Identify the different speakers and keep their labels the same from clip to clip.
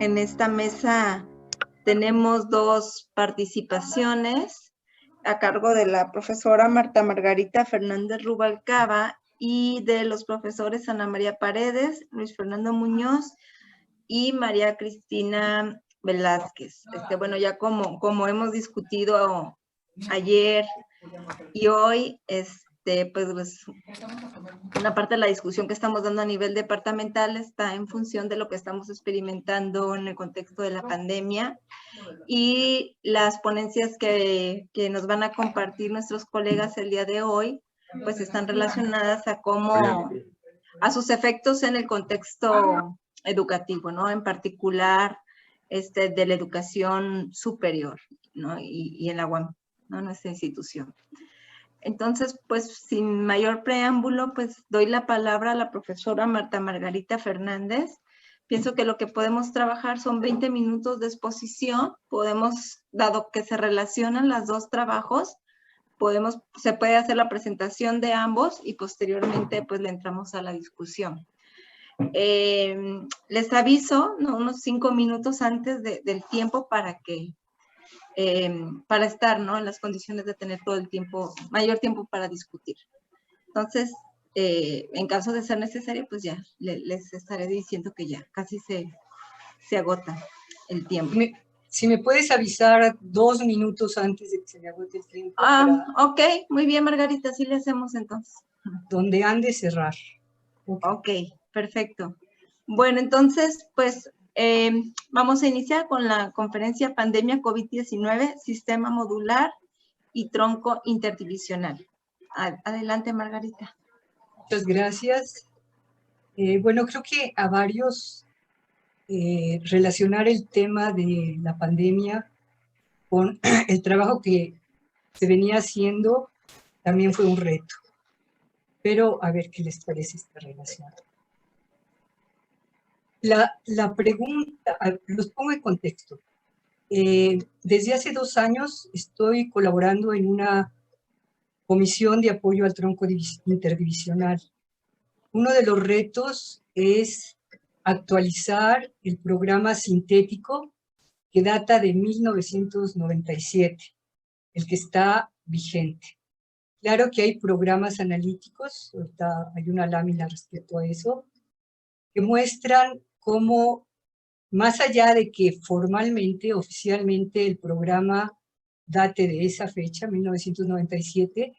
Speaker 1: En esta mesa tenemos dos participaciones a cargo de la profesora Marta Margarita Fernández Rubalcaba y de los profesores Ana María Paredes, Luis Fernando Muñoz y María Cristina Velázquez. Bueno, ya como hemos discutido ayer y hoy, pues una parte de la discusión que estamos dando a nivel departamental está en función de lo que estamos experimentando en el contexto de la pandemia, y las ponencias que nos van a compartir nuestros colegas el día de hoy, pues están relacionadas a a sus efectos en el contexto educativo, ¿no? En particular, de la educación superior, ¿no? Y en la UAM, ¿no? Nuestra institución. Entonces, pues, sin mayor preámbulo, pues, doy la palabra a la profesora Marta Margarita Fernández. Pienso que lo que podemos trabajar son 20 minutos de exposición. Dado que se relacionan los dos trabajos, se puede hacer la presentación de ambos y posteriormente, pues, le entramos a la discusión. Les aviso, ¿no?, unos 5 minutos antes del tiempo para estar, ¿no?, en las condiciones de tener todo el tiempo, mayor tiempo para discutir. Entonces, en caso de ser necesario, pues ya les estaré diciendo que ya casi se agota el tiempo.
Speaker 2: Si me puedes avisar 2 minutos antes de que se me agote el tiempo.
Speaker 1: Ok, muy bien, Margarita, así le hacemos entonces.
Speaker 2: Donde han de cerrar.
Speaker 1: Ok, perfecto. Bueno, entonces, pues, vamos a iniciar con la conferencia Pandemia COVID-19, Sistema Modular y Tronco Interdivisional. Adelante, Margarita.
Speaker 2: Muchas gracias. Bueno, creo que a varios relacionar el tema de la pandemia con el trabajo que se venía haciendo también fue un reto. Pero a ver qué les parece esta relación. La pregunta, los pongo en contexto. Desde hace 2 años estoy colaborando en una comisión de apoyo al tronco interdivisional. Uno de los retos es actualizar el programa sintético que data de 1997, el que está vigente. Claro que hay programas analíticos, ahorita hay una lámina respecto a eso, que muestran cómo, más allá de que formalmente, oficialmente, el programa date de esa fecha, 1997,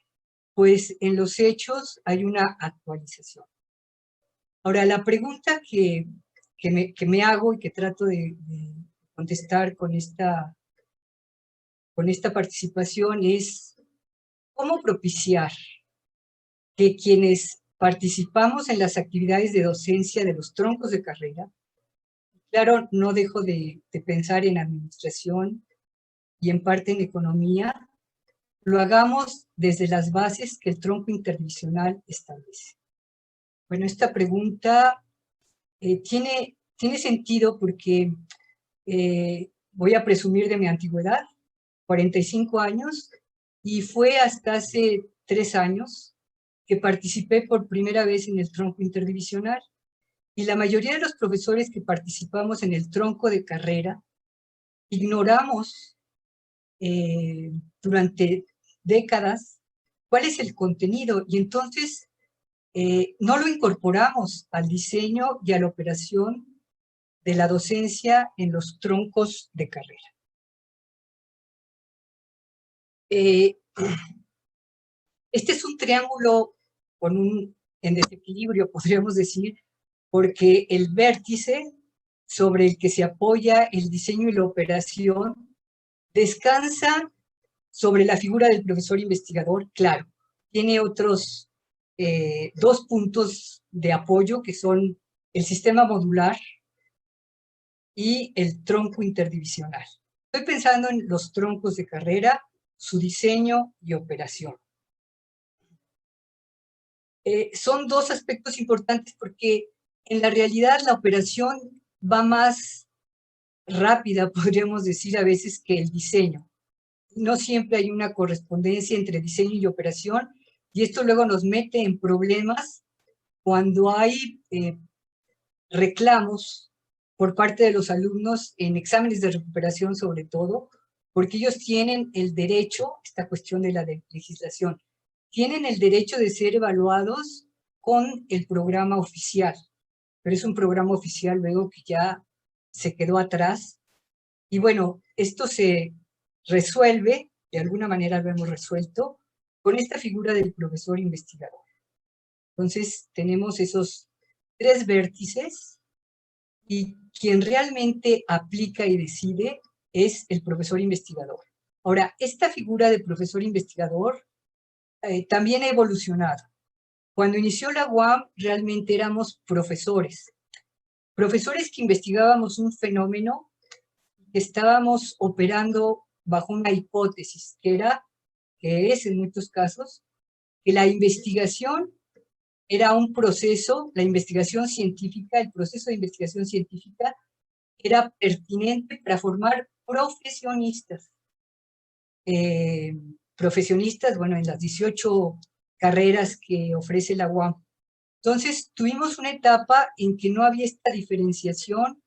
Speaker 2: pues en los hechos hay una actualización. Ahora, la pregunta que me hago y que trato de contestar con esta participación es ¿cómo propiciar que quienes participamos en las actividades de docencia de los troncos de carrera, claro, no dejo de pensar en administración y en parte en economía, lo hagamos desde las bases que el tronco interdivisional establece? Bueno, esta pregunta tiene sentido porque voy a presumir de mi antigüedad, 45 años, y fue hasta hace 3 años que participé por primera vez en el tronco interdivisional, y la mayoría de los profesores que participamos en el tronco de carrera ignoramos durante décadas cuál es el contenido, y entonces no lo incorporamos al diseño y a la operación de la docencia en los troncos de carrera. Este es un triángulo en desequilibrio, podríamos decir, porque el vértice sobre el que se apoya el diseño y la operación descansa sobre la figura del profesor investigador. Claro, tiene otros 2 puntos de apoyo que son el sistema modular y el tronco interdivisional. Estoy pensando en los troncos de carrera, su diseño y operación. Son 2 aspectos importantes porque en la realidad la operación va más rápida, podríamos decir a veces, que el diseño. No siempre hay una correspondencia entre diseño y operación, y esto luego nos mete en problemas cuando hay reclamos por parte de los alumnos en exámenes de recuperación sobre todo, porque ellos tienen el derecho, esta cuestión de la legislación, tienen el derecho de ser evaluados con el programa oficial, pero es un programa oficial luego que ya se quedó atrás. Y bueno, esto se resuelve, de alguna manera lo hemos resuelto, con esta figura del profesor investigador. Entonces tenemos esos 3 vértices y quien realmente aplica y decide es el profesor investigador. Ahora, esta figura de profesor investigador también ha evolucionado. Cuando inició la UAM realmente éramos profesores que investigábamos un fenómeno, que estábamos operando bajo una hipótesis, que es en muchos casos, que la investigación era un proceso, la investigación científica, el proceso de investigación científica era pertinente para formar profesionistas. Profesionistas, bueno, en las 18 carreras que ofrece la UAM. Entonces, tuvimos una etapa en que no había esta diferenciación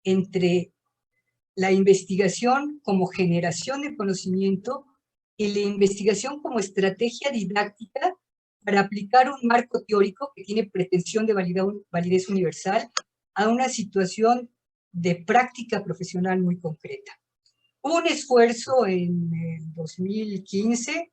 Speaker 2: entre la investigación como generación de conocimiento y la investigación como estrategia didáctica para aplicar un marco teórico que tiene pretensión de validez universal a una situación de práctica profesional muy concreta. Hubo un esfuerzo en el 2015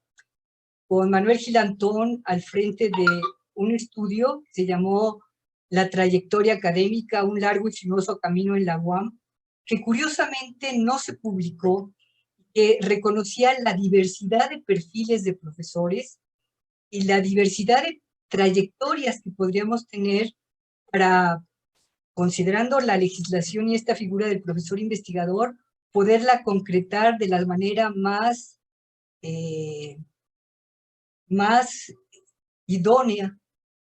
Speaker 2: con Manuel Gilantón al frente de un estudio que se llamó La trayectoria académica, un largo y sinuoso camino en la UAM, que curiosamente no se publicó, que reconocía la diversidad de perfiles de profesores y la diversidad de trayectorias que podríamos tener para, considerando la legislación y esta figura del profesor investigador, poderla concretar de la manera más idónea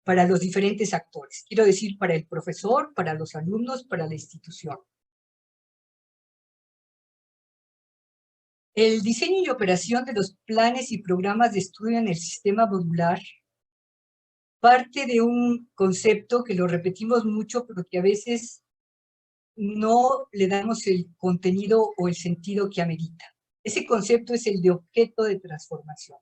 Speaker 2: para los diferentes actores. Quiero decir, para el profesor, para los alumnos, para la institución. El diseño y operación de los planes y programas de estudio en el sistema modular parte de un concepto que lo repetimos mucho, pero que a veces no le damos el contenido o el sentido que amerita. Ese concepto es el de objeto de transformación.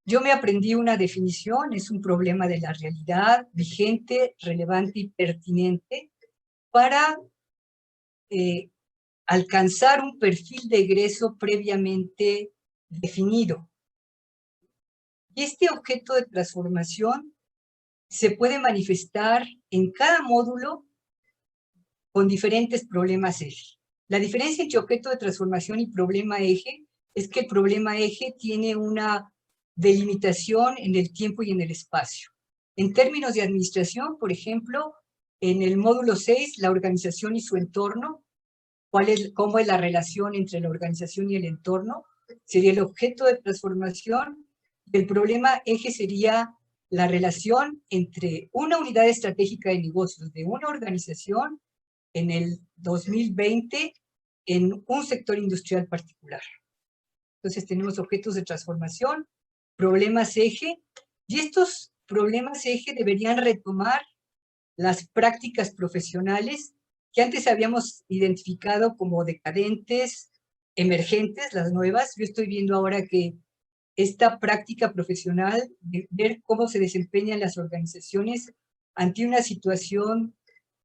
Speaker 2: Yo me aprendí una definición, es un problema de la realidad vigente, relevante y pertinente para alcanzar un perfil de egreso previamente definido. Y este objeto de transformación se puede manifestar en cada módulo con diferentes problemas eje. La diferencia entre objeto de transformación y problema eje es que el problema eje tiene una delimitación en el tiempo y en el espacio. En términos de administración, por ejemplo, en el módulo 6, la organización y su entorno, cómo es la relación entre la organización y el entorno, sería el objeto de transformación. El problema eje sería la relación entre una unidad estratégica de negocios de una organización en el 2020 en un sector industrial particular. Entonces tenemos objetos de transformación, problemas eje, y estos problemas eje deberían retomar las prácticas profesionales que antes habíamos identificado como decadentes, emergentes, las nuevas. Yo estoy viendo ahora que esta práctica profesional, de ver cómo se desempeñan las organizaciones ante una situación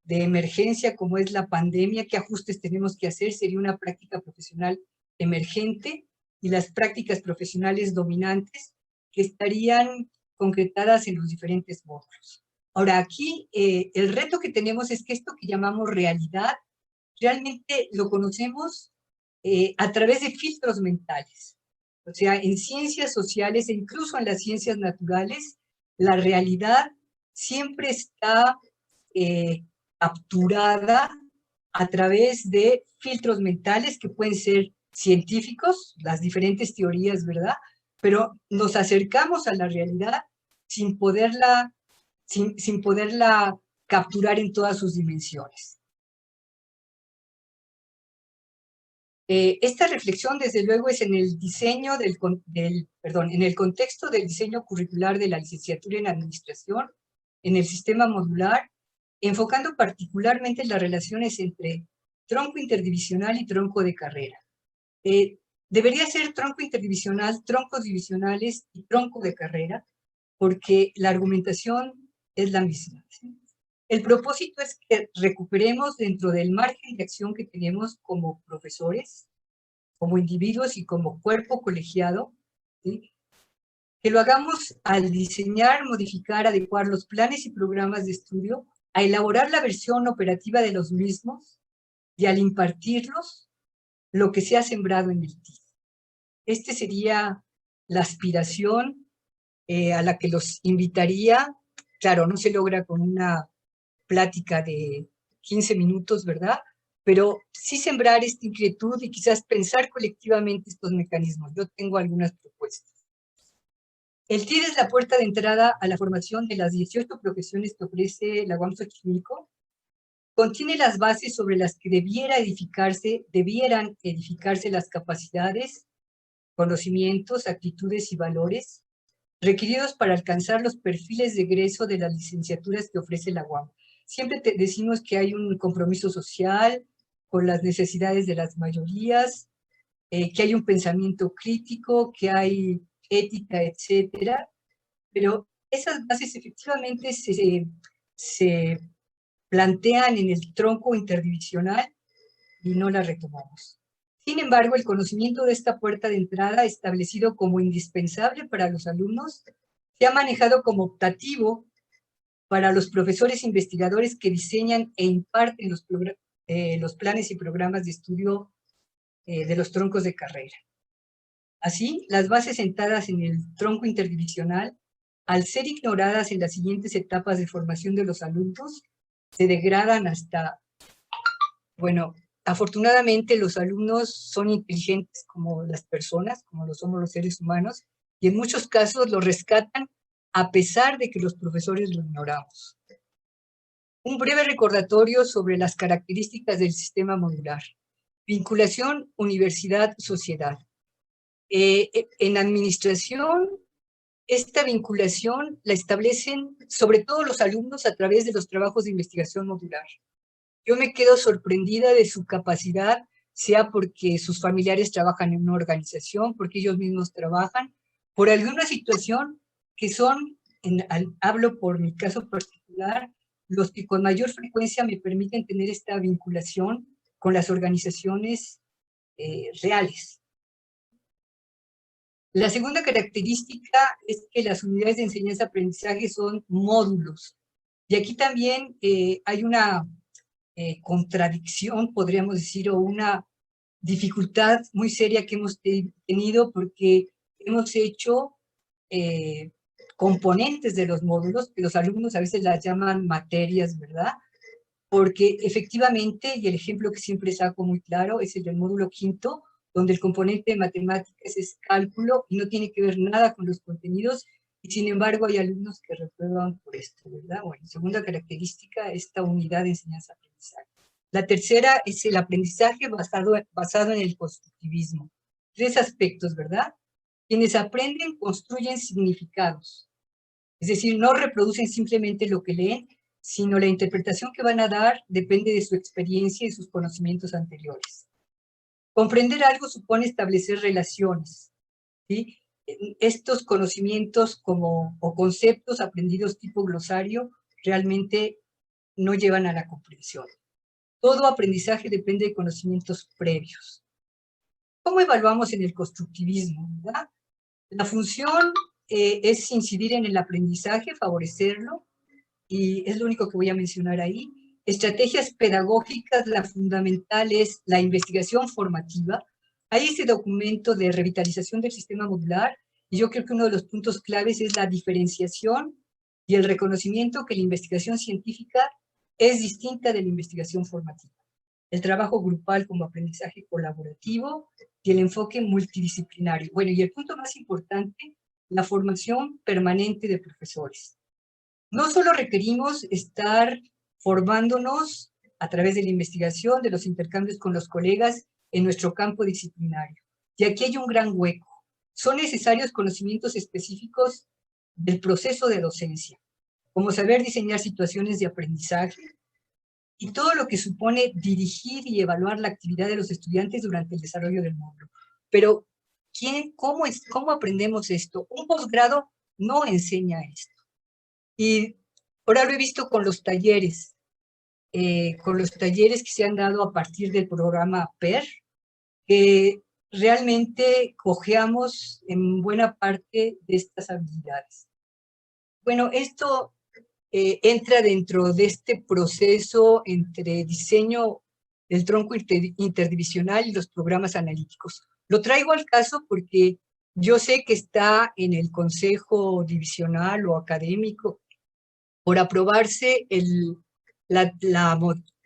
Speaker 2: de emergencia como es la pandemia, qué ajustes tenemos que hacer, sería una práctica profesional emergente, y las prácticas profesionales dominantes que estarían concretadas en los diferentes módulos. Ahora, aquí el reto que tenemos es que esto que llamamos realidad, realmente lo conocemos a través de filtros mentales. O sea, en ciencias sociales e incluso en las ciencias naturales, la realidad siempre está capturada a través de filtros mentales que pueden ser científicos, las diferentes teorías, ¿verdad? Pero nos acercamos a la realidad sin poderla capturar en todas sus dimensiones. Esta reflexión, desde luego, es en el diseño en el contexto del diseño curricular de la licenciatura en administración, en el sistema modular, enfocando particularmente las relaciones entre tronco interdivisional y tronco de carrera. Debería ser tronco interdivisional, troncos divisionales y tronco de carrera, porque la argumentación es la misma, ¿sí? El propósito es que recuperemos dentro del margen de acción que tenemos como profesores, como individuos y como cuerpo colegiado, ¿sí? Que lo hagamos al diseñar, modificar, adecuar los planes y programas de estudio, a elaborar la versión operativa de los mismos y al impartirlos lo que se ha sembrado en el TID. Este sería la aspiración a la que los invitaría. Claro, no se logra con una plática de 15 minutos, ¿verdad? Pero sí sembrar esta inquietud y quizás pensar colectivamente estos mecanismos. Yo tengo algunas propuestas. El TID es la puerta de entrada a la formación de las 18 profesiones que ofrece la UAM Xochimilco. Contiene las bases sobre las que debieran edificarse las capacidades, conocimientos, actitudes y valores requeridos para alcanzar los perfiles de egreso de las licenciaturas que ofrece la UAM. Siempre decimos que hay un compromiso social con las necesidades de las mayorías, que hay un pensamiento crítico, que hay ética, etcétera, pero esas bases efectivamente se plantean en el tronco interdivisional y no las retomamos. Sin embargo, el conocimiento de esta puerta de entrada, establecido como indispensable para los alumnos, se ha manejado como optativo para los profesores investigadores que diseñan e imparten los planes y programas de estudio de los troncos de carrera. Así, las bases sentadas en el tronco interdivisional, al ser ignoradas en las siguientes etapas de formación de los alumnos, se degradan hasta, bueno, afortunadamente los alumnos son inteligentes como las personas, como lo somos los seres humanos, y en muchos casos lo rescatan a pesar de que los profesores lo ignoramos. Un breve recordatorio sobre las características del sistema modular. Vinculación universidad-sociedad. En administración, esta vinculación la establecen sobre todo los alumnos a través de los trabajos de investigación modular. Yo me quedo sorprendida de su capacidad, sea porque sus familiares trabajan en una organización, porque ellos mismos trabajan, por alguna situación que son, hablo por mi caso particular, los que con mayor frecuencia me permiten tener esta vinculación con las organizaciones reales. La segunda característica es que las unidades de enseñanza-aprendizaje son módulos. Y aquí también hay una contradicción, podríamos decir, o una dificultad muy seria que hemos tenido porque hemos hecho componentes de los módulos, que los alumnos a veces las llaman materias, ¿verdad? Porque efectivamente, y el ejemplo que siempre saco muy claro, es el del módulo quinto, donde el componente de matemáticas es cálculo y no tiene que ver nada con los contenidos, y sin embargo hay alumnos que reprueban por esto, ¿verdad? Bueno, segunda característica, esta unidad de enseñanza-aprendizaje. La tercera es el aprendizaje basado en el constructivismo. Tres aspectos, ¿verdad? Quienes aprenden construyen significados, es decir, no reproducen simplemente lo que leen, sino la interpretación que van a dar depende de su experiencia y sus conocimientos anteriores. Comprender algo supone establecer relaciones, ¿sí? Estos conocimientos o conceptos aprendidos tipo glosario realmente no llevan a la comprensión. Todo aprendizaje depende de conocimientos previos. ¿Cómo evaluamos en el constructivismo, verdad? La función es incidir en el aprendizaje, favorecerlo, y es lo único que voy a mencionar ahí. Estrategias pedagógicas, la fundamental es la investigación formativa. Hay ese documento de revitalización del sistema modular, y yo creo que uno de los puntos claves es la diferenciación y el reconocimiento que la investigación científica es distinta de la investigación formativa. El trabajo grupal como aprendizaje colaborativo y el enfoque multidisciplinario. Bueno, y el punto más importante, la formación permanente de profesores. No solo requerimos estar formándonos a través de la investigación, de los intercambios con los colegas en nuestro campo disciplinario. Y aquí hay un gran hueco. Son necesarios conocimientos específicos del proceso de docencia. como saber diseñar situaciones de aprendizaje y todo lo que supone dirigir y evaluar la actividad de los estudiantes durante el desarrollo del módulo. Pero, ¿cómo aprendemos esto? Un posgrado no enseña esto. Y ahora lo he visto con los talleres que se han dado a partir del programa PER, que realmente cojeamos en buena parte de estas habilidades. Bueno, esto entra dentro de este proceso entre diseño del tronco interdivisional y los programas analíticos. Lo traigo al caso porque yo sé que está en el consejo divisional o académico por aprobarse la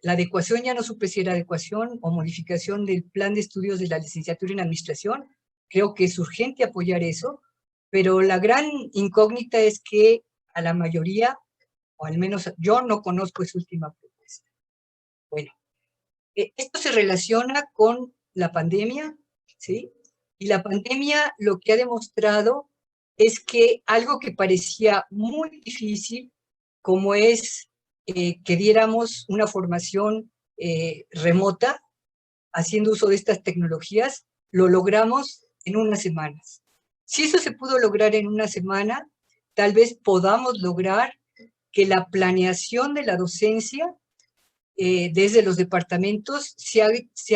Speaker 2: adecuación, ya no supe si era adecuación o modificación del plan de estudios de la licenciatura en administración. Creo que es urgente apoyar eso, pero la gran incógnita es que a la mayoría, o al menos yo no conozco esa última propuesta. Bueno, esto se relaciona con la pandemia, ¿sí? Y la pandemia lo que ha demostrado es que algo que parecía muy difícil, como es que diéramos una formación remota, haciendo uso de estas tecnologías, lo logramos en unas semanas. Si eso se pudo lograr en una semana, tal vez podamos lograr que la planeación de la docencia desde los departamentos se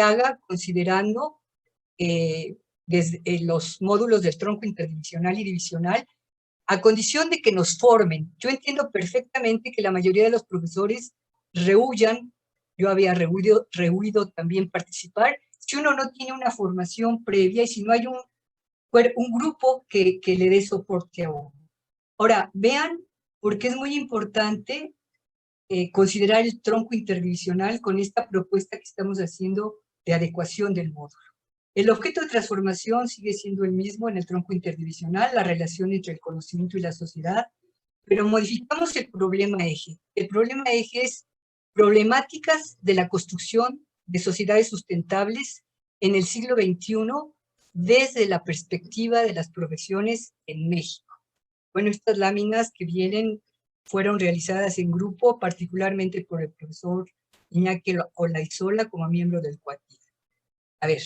Speaker 2: haga considerando desde los módulos del tronco interdivisional y divisional, a condición de que nos formen. Yo entiendo perfectamente que la mayoría de los profesores rehuyan, yo había rehuido también participar, si uno no tiene una formación previa y si no hay un grupo que le dé soporte a uno. Ahora, vean, porque es muy importante considerar el tronco interdivisional con esta propuesta que estamos haciendo de adecuación del módulo. El objeto de transformación sigue siendo el mismo en el tronco interdivisional, la relación entre el conocimiento y la sociedad, pero modificamos el problema eje. El problema eje es problemáticas de la construcción de sociedades sustentables en el siglo XXI desde la perspectiva de las profesiones en México. Bueno, estas láminas que vienen fueron realizadas en grupo, particularmente por el profesor Iñaki Olaizola como miembro del CUATI. A ver,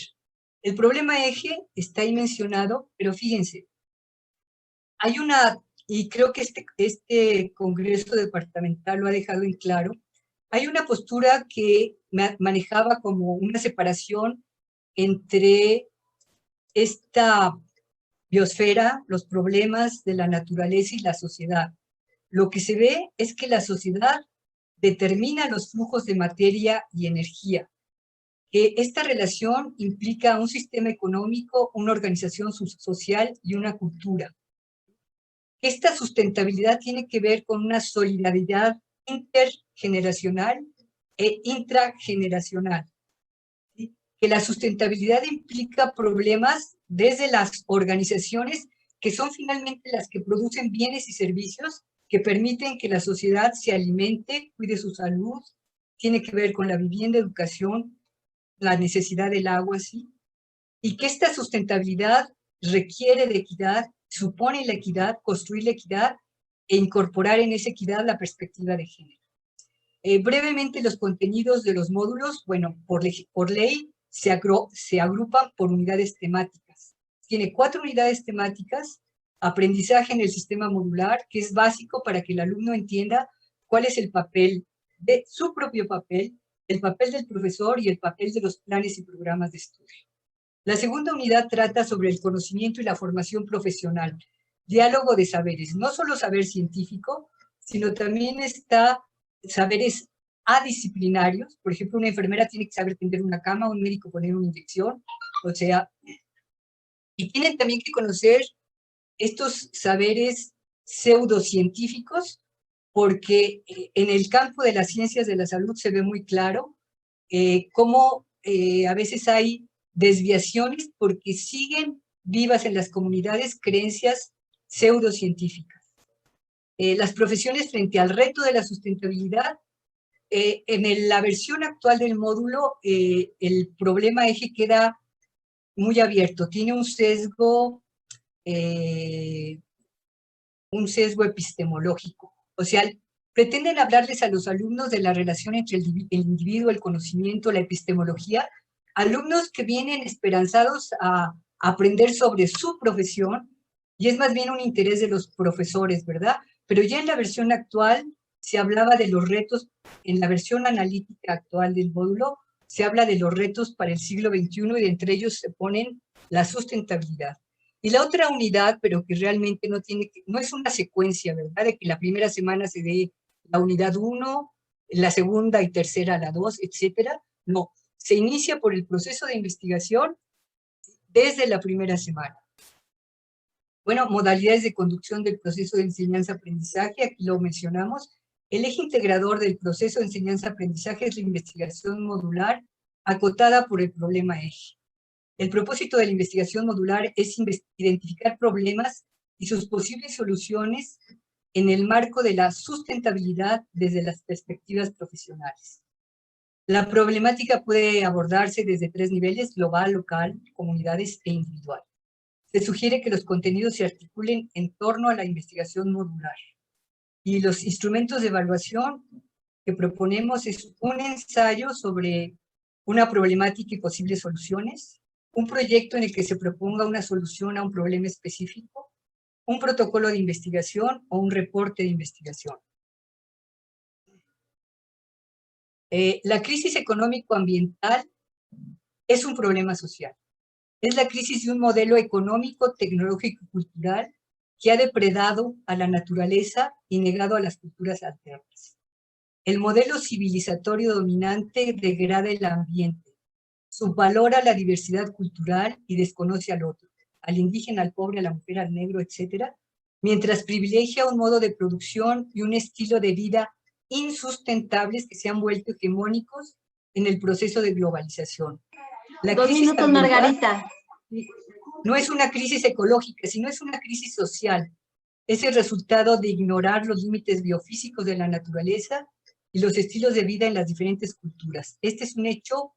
Speaker 2: el problema eje está ahí mencionado, pero fíjense, hay una, y creo que este congreso departamental lo ha dejado en claro, hay una postura que manejaba como una separación entre esta biosfera, los problemas de la naturaleza y la sociedad. Lo que se ve es que la sociedad determina los flujos de materia y energía, que esta relación implica un sistema económico, una organización social y una cultura. Esta sustentabilidad tiene que ver con una solidaridad intergeneracional e intrageneracional. ¿Sí? Que la sustentabilidad implica problemas desde las organizaciones que son finalmente las que producen bienes y servicios que permiten que la sociedad se alimente, cuide su salud, tiene que ver con la vivienda, educación, la necesidad del agua, ¿sí? Y que esta sustentabilidad requiere de equidad, supone la equidad, construir la equidad e incorporar en esa equidad la perspectiva de género. Brevemente, los contenidos de los módulos, bueno, por ley se agrupan por unidades temáticas. Tiene 4 unidades temáticas: aprendizaje en el sistema modular, que es básico para que el alumno entienda cuál es el papel de su propio papel, el papel del profesor y el papel de los planes y programas de estudio. La segunda unidad trata sobre el conocimiento y la formación profesional, diálogo de saberes, no solo saber científico, sino también está saberes adisciplinarios. Por ejemplo, una enfermera tiene que saber tender una cama, un médico poner una inyección, o sea, y tienen también que conocer estos saberes pseudocientíficos, porque en el campo de las ciencias de la salud se ve muy claro cómo a veces hay desviaciones porque siguen vivas en las comunidades creencias pseudocientíficas. Las profesiones frente al reto de la sustentabilidad, en la versión actual del módulo, el problema eje queda muy abierto, tiene un sesgo epistemológico. O sea, pretenden hablarles a los alumnos de la relación entre el individuo, el conocimiento, la epistemología, alumnos que vienen esperanzados a aprender sobre su profesión, y es más bien un interés de los profesores, ¿verdad? Pero ya en la versión actual se hablaba de los retos, en la versión analítica actual del módulo, se habla de los retos para el siglo XXI y de entre ellos se ponen la sustentabilidad. Y la otra unidad, pero que realmente no es una secuencia, ¿verdad? De que la primera semana se dé la unidad 1, la segunda y tercera la 2, etcétera. No, se inicia por el proceso de investigación desde la primera semana. Bueno, modalidades de conducción del proceso de enseñanza-aprendizaje, aquí lo mencionamos. El eje integrador del proceso de enseñanza-aprendizaje es la investigación modular acotada por el problema eje. El propósito de la investigación modular es identificar problemas y sus posibles soluciones en el marco de la sustentabilidad desde las perspectivas profesionales. La problemática puede abordarse desde 3 niveles: global, local, comunidades e individual. Se sugiere que los contenidos se articulen en torno a la investigación modular. Y los instrumentos de evaluación que proponemos es un ensayo sobre una problemática y posibles soluciones, un proyecto en el que se proponga una solución a un problema específico, un protocolo de investigación o un reporte de investigación. La crisis económico-ambiental es un problema social. Es la crisis de un modelo económico, tecnológico y cultural que ha depredado a la naturaleza y negado a las culturas alternas. El modelo civilizatorio dominante degrada el ambiente, subvalora la diversidad cultural y desconoce al otro, al indígena, al pobre, a la mujer, al negro, etc., mientras privilegia un modo de producción y un estilo de vida insustentables que se han vuelto hegemónicos en el proceso de globalización. La
Speaker 1: 2 minutos, Margarita.
Speaker 2: No es una crisis ecológica, sino es una crisis social. Es el resultado de ignorar los límites biofísicos de la naturaleza y los estilos de vida en las diferentes culturas. Este es un hecho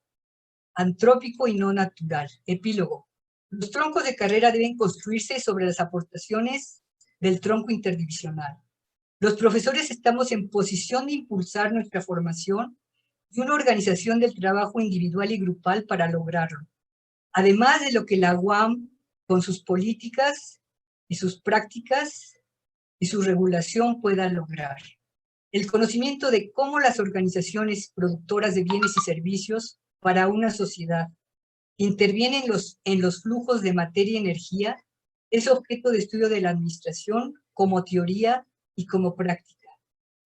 Speaker 2: antrópico y no natural. Epílogo. Los troncos de carrera deben construirse sobre las aportaciones del tronco interdivisional. Los profesores estamos en posición de impulsar nuestra formación y una organización del trabajo individual y grupal para lograrlo. Además de lo que la UAM, con sus políticas y sus prácticas y su regulación, pueda lograr. El conocimiento de cómo las organizaciones productoras de bienes y servicios para una sociedad intervienen en los flujos de materia y energía es objeto de estudio de la administración como teoría y como práctica.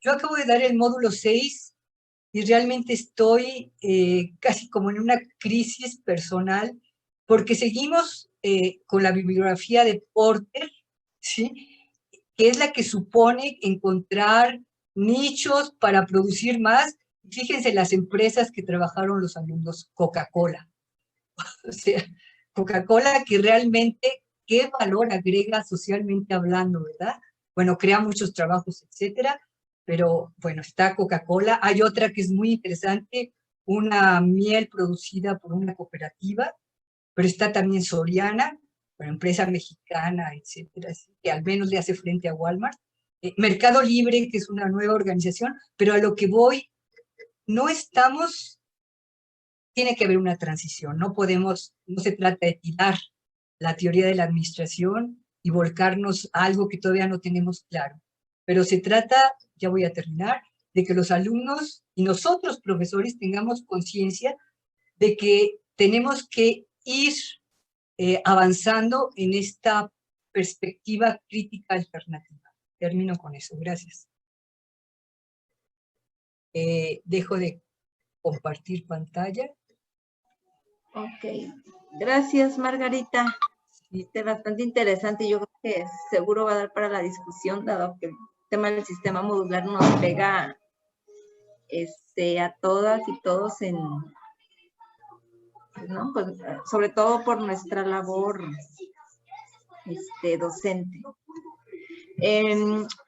Speaker 2: Yo acabo de dar el módulo 6 y realmente estoy casi como en una crisis personal porque seguimos con la bibliografía de Porter, ¿sí?, que es la que supone encontrar nichos para producir más. Fíjense las empresas que trabajaron los alumnos. Coca-Cola. O sea, Coca-Cola, que realmente, ¿qué valor agrega socialmente hablando, verdad? Bueno, crea muchos trabajos, etcétera, pero bueno, está Coca-Cola. Hay otra que es muy interesante, una miel producida por una cooperativa, pero está también Soriana, una empresa mexicana, etcétera, que al menos le hace frente a Walmart. Mercado Libre, que es una nueva organización, pero a lo que voy, no estamos, tiene que haber una transición, no se trata de tirar la teoría de la administración y volcarnos a algo que todavía no tenemos claro, pero se trata, ya voy a terminar, de que los alumnos y nosotros profesores tengamos conciencia de que tenemos que ir avanzando en esta perspectiva crítica alternativa. Termino con eso, gracias. Dejo de compartir pantalla.
Speaker 1: Ok, gracias, Margarita. Sí. Bastante interesante, yo creo que seguro va a dar para la discusión, dado que el tema del sistema modular nos pega a todas y todos ¿no? Pues, sobre todo por nuestra labor docente.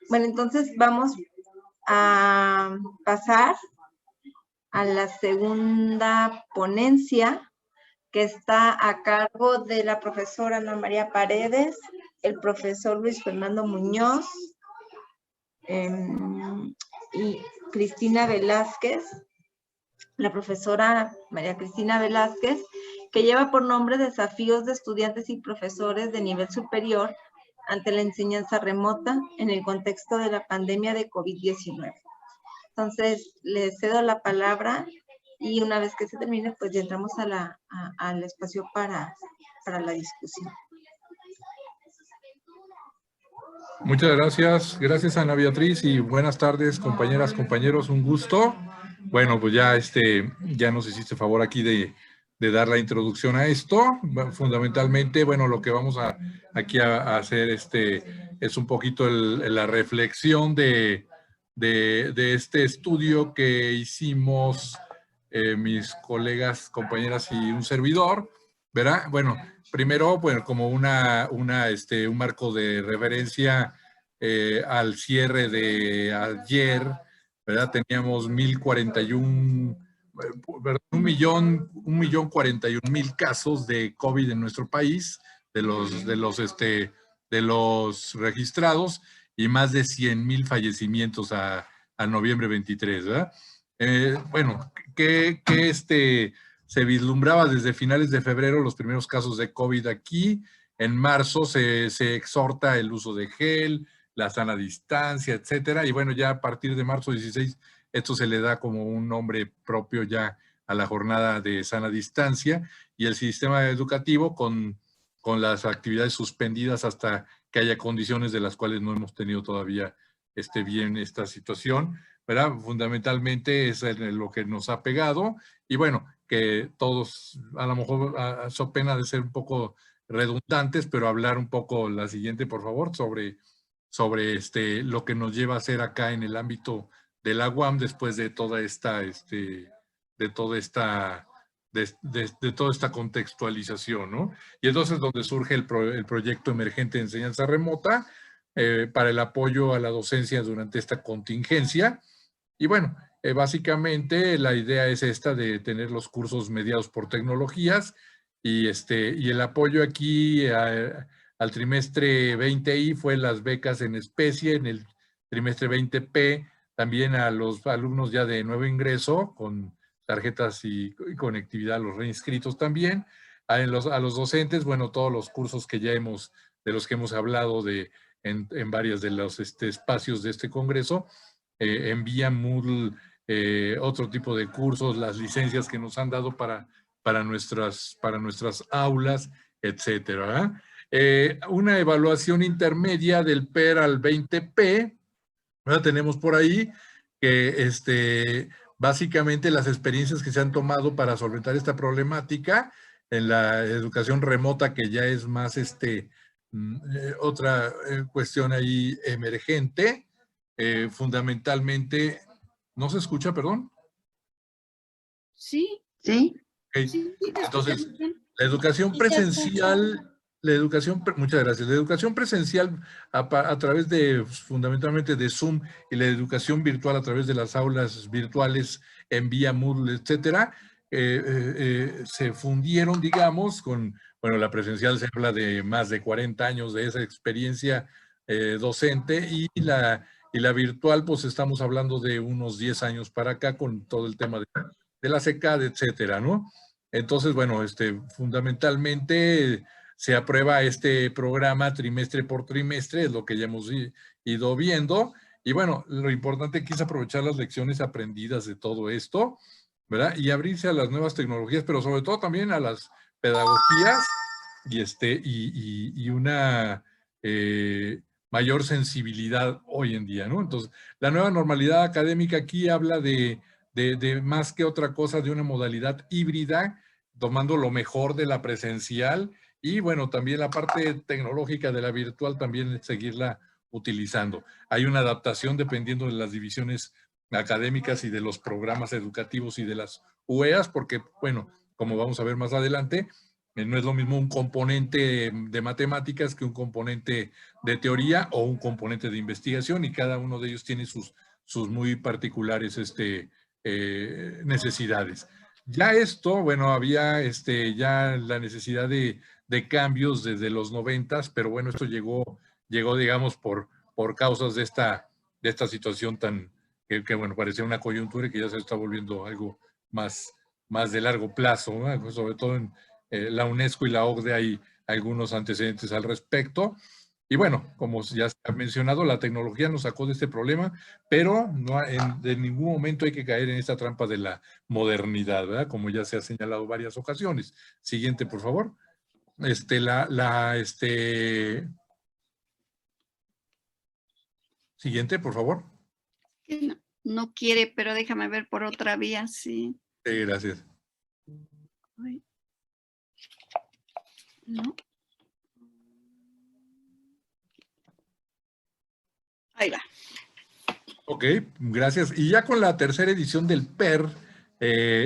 Speaker 1: Bueno, entonces vamos a pasar a la segunda ponencia, que está a cargo de la profesora Ana María Paredes, el profesor Luis Fernando Muñoz y Cristina Velázquez, la profesora María Cristina Velázquez, que lleva por nombre Desafíos de estudiantes y profesores de nivel superior ante la enseñanza remota en el contexto de la pandemia de COVID-19. Entonces, le cedo la palabra y una vez que se termine, pues ya entramos al espacio para la discusión.
Speaker 3: Muchas gracias. Gracias, Ana Beatriz, y buenas tardes, compañeras, compañeros. Un gusto. Bueno, pues ya, ya nos hiciste favor aquí de dar la introducción a esto. Fundamentalmente, bueno, lo que vamos aquí a hacer es un poquito la reflexión de este estudio que hicimos mis colegas, compañeras y un servidor, ¿verdad? Bueno, primero, bueno, como un marco de referencia al cierre de ayer, ¿verdad? Teníamos 1,041,000 casos de COVID en nuestro país, de los registrados, y más de 100,000 fallecimientos a noviembre 23, ¿verdad? Bueno, que se vislumbraba desde finales de febrero los primeros casos de COVID aquí. En marzo se exhorta el uso de gel, la sana distancia, etcétera. Y bueno, ya a partir de marzo 16, esto se le da como un nombre propio ya a la jornada de sana distancia, y el sistema educativo con las actividades suspendidas hasta que haya condiciones de las cuales no hemos tenido todavía bien esta situación, ¿verdad? Fundamentalmente es lo que nos ha pegado, y bueno, que todos a lo mejor so pena de ser un poco redundantes, pero hablar un poco la siguiente, por favor, sobre lo que nos lleva a hacer acá en el ámbito de la UAM después de toda esta, toda esta contextualización, ¿no? Y entonces donde surge el proyecto emergente de enseñanza remota para el apoyo a la docencia durante esta contingencia. Y bueno, básicamente la idea es esta de tener los cursos mediados por tecnologías y el apoyo aquí al trimestre 20I fue las becas en especie, en el trimestre 20P también a los alumnos ya de nuevo ingreso con tarjetas y conectividad a los reinscritos también, a los docentes, bueno, todos los cursos que ya de los que hemos hablado en varios de los espacios de este congreso, envían Moodle, otro tipo de cursos, las licencias que nos han dado para nuestras aulas, etcétera. Una evaluación intermedia del PER al 20P, ¿verdad? Tenemos por ahí que básicamente las experiencias que se han tomado para solventar esta problemática en la educación remota, que ya es más otra cuestión ahí emergente. Fundamentalmente, ¿no se escucha, perdón?
Speaker 4: Sí.
Speaker 1: Sí.
Speaker 3: Okay.
Speaker 4: Sí,
Speaker 3: entonces, la educación presencial, muchas gracias. La educación presencial a través fundamentalmente de Zoom, y la educación virtual a través de las aulas virtuales en vía Moodle, etcétera, se fundieron, digamos, con, bueno, la presencial se habla de más de 40 años de esa experiencia docente, y la virtual, pues estamos hablando de unos 10 años para acá con todo el tema de la SECAD, etcétera, ¿no? Entonces, bueno, fundamentalmente se aprueba este programa trimestre por trimestre, es lo que ya hemos ido viendo. Y bueno, lo importante aquí es aprovechar las lecciones aprendidas de todo esto, ¿verdad? Y abrirse a las nuevas tecnologías, pero sobre todo también a las pedagogías y una mayor sensibilidad hoy en día, ¿no? Entonces, la nueva normalidad académica aquí habla de más que otra cosa, de una modalidad híbrida, tomando lo mejor de la presencial, y bueno, también la parte tecnológica de la virtual también seguirla utilizando. Hay una adaptación dependiendo de las divisiones académicas y de los programas educativos y de las UEAs, porque bueno, como vamos a ver más adelante, no es lo mismo un componente de matemáticas que un componente de teoría o un componente de investigación, y cada uno de ellos tiene sus muy particulares necesidades. Ya esto, bueno, había ya la necesidad de cambios desde los 90s, pero bueno, esto llegó digamos, por causas de esta situación tan, que bueno, parecía una coyuntura y que ya se está volviendo algo más de largo plazo, ¿no? Sobre todo en la UNESCO y la OCDE hay algunos antecedentes al respecto. Y bueno, como ya se ha mencionado, la tecnología nos sacó de este problema, pero no de ningún momento hay que caer en esta trampa de la modernidad, ¿verdad? Como ya se ha señalado varias ocasiones. Siguiente, por favor. Siguiente, por favor.
Speaker 4: No, no quiere, pero déjame ver por otra vía, sí.
Speaker 3: Gracias.
Speaker 4: Ay. No. Ahí va.
Speaker 3: Ok, gracias. Y ya con la tercera edición del PER,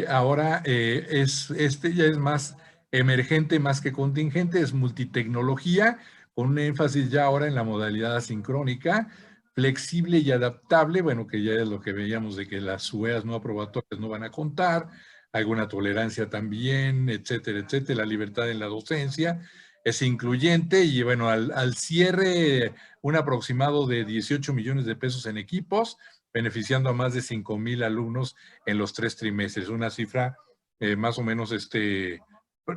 Speaker 3: ahora ya es más emergente, más que contingente, es multitecnología, con un énfasis ya ahora en la modalidad asincrónica, flexible y adaptable, bueno, que ya es lo que veíamos de que las UEAs no aprobatorias no van a contar, alguna tolerancia también, etcétera, etcétera, la libertad en la docencia, es incluyente y bueno, al cierre un aproximado de 18 millones de pesos en equipos, beneficiando a más de 5,000 alumnos en los 3 trimestres, una cifra más o menos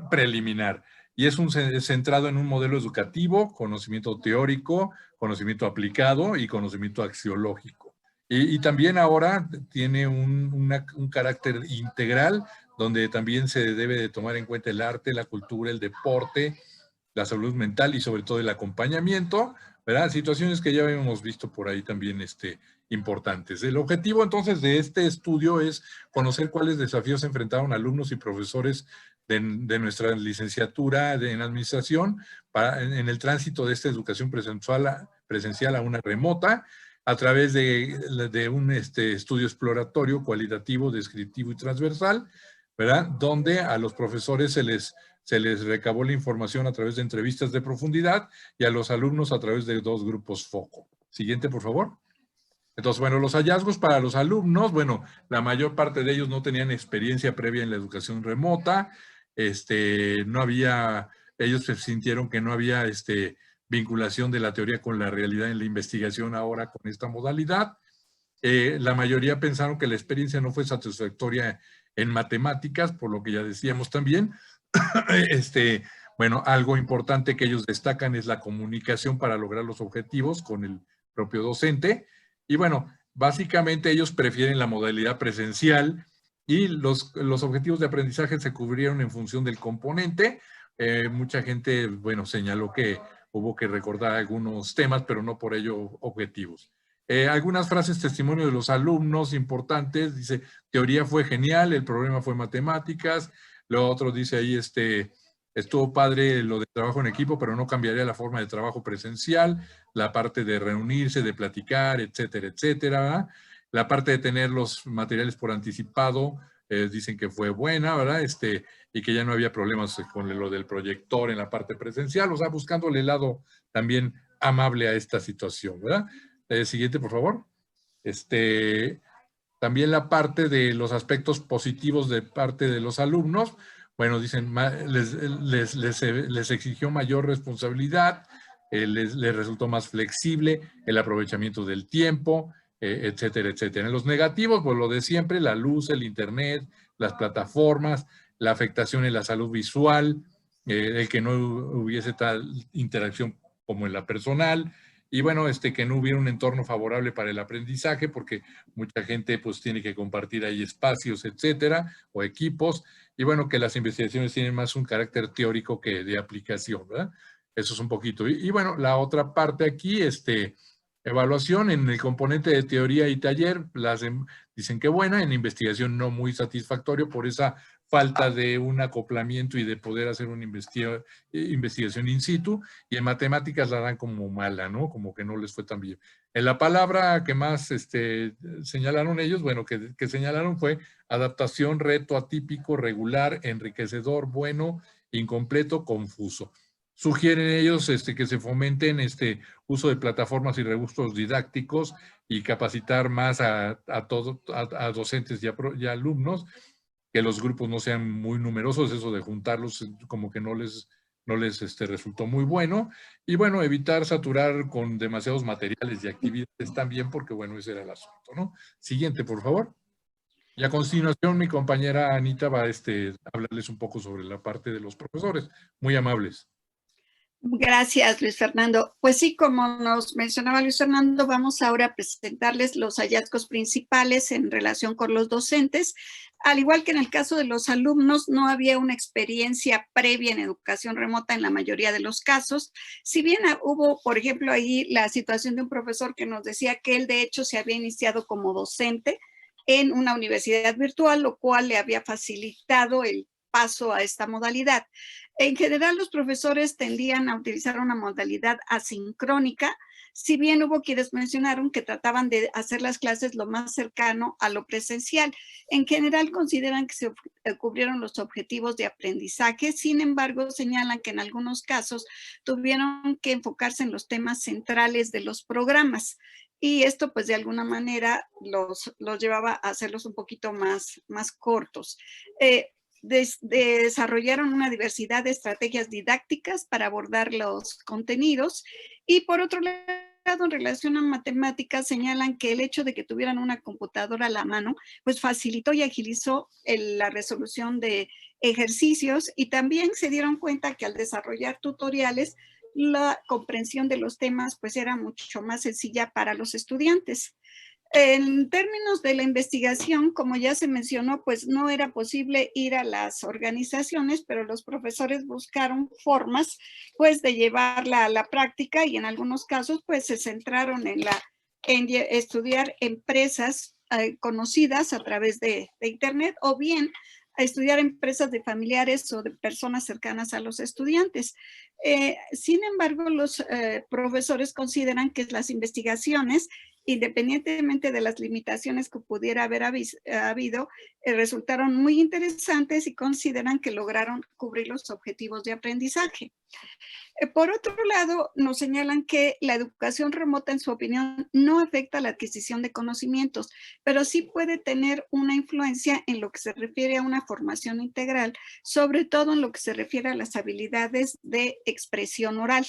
Speaker 3: preliminar. Y es centrado en un modelo educativo, conocimiento teórico, conocimiento aplicado y conocimiento axiológico. Y también ahora tiene un carácter integral, donde también se debe de tomar en cuenta el arte, la cultura, el deporte, la salud mental y sobre todo el acompañamiento, ¿verdad? Situaciones que ya hemos visto por ahí también importantes. El objetivo entonces de este estudio es conocer cuáles desafíos enfrentaron alumnos y profesores de nuestra licenciatura en administración en el tránsito de esta educación presencial a una remota, a través de un estudio exploratorio, cualitativo, descriptivo y transversal, ¿verdad? Donde a los profesores se les recabó la información a través de entrevistas de profundidad y a los alumnos a través de 2 grupos foco. Siguiente, por favor. Entonces, bueno, los hallazgos para los alumnos, bueno, la mayor parte de ellos no tenían experiencia previa en la educación remota, no había, ellos se sintieron que no había vinculación de la teoría con la realidad en la investigación ahora con esta modalidad. La mayoría pensaron que la experiencia no fue satisfactoria en matemáticas, por lo que ya decíamos también. Bueno, algo importante que ellos destacan es la comunicación para lograr los objetivos con el propio docente. Y bueno, básicamente ellos prefieren la modalidad presencial y los objetivos de aprendizaje se cubrieron en función del componente. Mucha gente, bueno, señaló que hubo que recordar algunos temas, pero no por ello objetivos. Algunas frases testimonio de los alumnos importantes, dice, teoría fue genial, el problema fue matemáticas. Lo otro dice ahí, estuvo padre lo de trabajo en equipo, pero no cambiaría la forma de trabajo presencial, la parte de reunirse, de platicar, etcétera, etcétera, ¿verdad? La parte de tener los materiales por anticipado, dicen que fue buena, ¿verdad? Y que ya no había problemas con lo del proyector en la parte presencial, o sea, buscándole el lado también amable a esta situación, ¿verdad? Siguiente, por favor. También la parte de los aspectos positivos de parte de los alumnos, bueno, dicen, les exigió mayor responsabilidad, les resultó más flexible el aprovechamiento del tiempo, etcétera, etcétera. En los negativos, pues lo de siempre, la luz, el internet, las plataformas, la afectación en la salud visual, el que no hubiese tal interacción como en la personal, y bueno, que no hubiera un entorno favorable para el aprendizaje, porque mucha gente pues tiene que compartir ahí espacios, etcétera, o equipos, y bueno, que las investigaciones tienen más un carácter teórico que de aplicación, ¿verdad? Eso es un poquito. Y bueno, la otra parte aquí, evaluación en el componente de teoría y taller, dicen que buena, en investigación no muy satisfactorio por esa falta de un acoplamiento y de poder hacer una investigación in situ, y en matemáticas la dan como mala, ¿no? Como que no les fue tan bien. En la palabra que más señalaron ellos, bueno, que señalaron fue adaptación, reto, atípico, regular, enriquecedor, bueno, incompleto, confuso. Sugieren ellos que se fomenten uso de plataformas y recursos didácticos y capacitar más a docentes y a alumnos, que los grupos no sean muy numerosos, eso de juntarlos como que no les no les resultó muy bueno. Y bueno, evitar saturar con demasiados materiales y actividades también, porque bueno, ese era el asunto, ¿no? Siguiente, por favor. Y a continuación, mi compañera Anita va a hablarles un poco sobre la parte de los profesores. Muy amables.
Speaker 4: Gracias, Luis Fernando. Pues sí, como nos mencionaba Luis Fernando, vamos ahora a presentarles los hallazgos principales en relación con los docentes. Al igual que en el caso de los alumnos, no había una experiencia previa en educación remota en la mayoría de los casos. Si bien hubo, por ejemplo, ahí la situación de un profesor que nos decía que él de hecho se había iniciado como docente en una universidad virtual, lo cual le había facilitado el paso a esta modalidad. En general, los profesores tendían a utilizar una modalidad asincrónica, si bien hubo quienes mencionaron que trataban de hacer las clases lo más cercano a lo presencial. En general, consideran que se cubrieron los objetivos de aprendizaje, sin embargo, señalan que en algunos casos tuvieron que enfocarse en los temas centrales de los programas. Y esto, pues, de alguna manera los llevaba a hacerlos un poquito más cortos. Desarrollaron una diversidad de estrategias didácticas para abordar los contenidos y por otro lado, en relación a matemáticas, señalan que el hecho de que tuvieran una computadora a la mano, pues facilitó y agilizó la resolución de ejercicios y también se dieron cuenta que al desarrollar tutoriales, la comprensión de los temas pues era mucho más sencilla para los estudiantes. En términos de la investigación, como ya se mencionó, pues no era posible ir a las organizaciones, pero los profesores buscaron formas pues de llevarla a la práctica y en algunos casos pues se centraron en estudiar empresas conocidas a través de internet o bien a estudiar empresas de familiares o de personas cercanas a los estudiantes. Sin embargo, los profesores consideran que las investigaciones, independientemente de las limitaciones que pudiera haber habido, resultaron muy interesantes y consideran que lograron cubrir los objetivos de aprendizaje. Por otro lado, nos señalan que la educación remota, en su opinión, no afecta la adquisición de conocimientos, pero sí puede tener una influencia en lo que se refiere a una formación integral, sobre todo en lo que se refiere a las habilidades de expresión oral,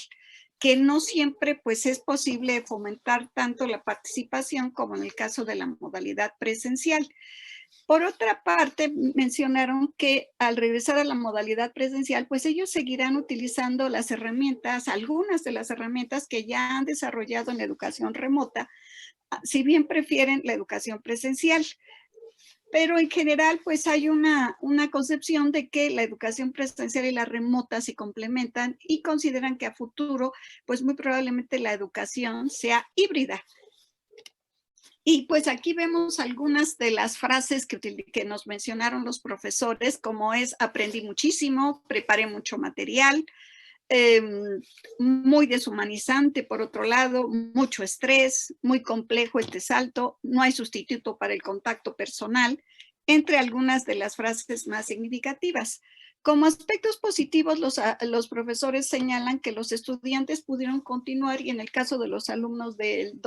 Speaker 4: que no siempre pues es posible fomentar tanto la participación como en el caso de la modalidad presencial. Por otra parte, mencionaron que al regresar a la modalidad presencial, pues ellos seguirán utilizando las herramientas, algunas de las herramientas que ya han desarrollado en la educación remota, si bien prefieren la educación presencial. Pero en general, pues hay una concepción de que la educación presencial y la remota se complementan y consideran que a futuro, pues muy probablemente la educación sea híbrida. Y pues aquí vemos algunas de las frases que nos mencionaron los profesores, como es aprendí muchísimo, preparé mucho material, muy deshumanizante por otro lado, mucho estrés, muy complejo este salto, no hay sustituto para el contacto personal, entre algunas de las frases más significativas. Como aspectos positivos, los profesores señalan que los estudiantes pudieron continuar y en el caso de los alumnos del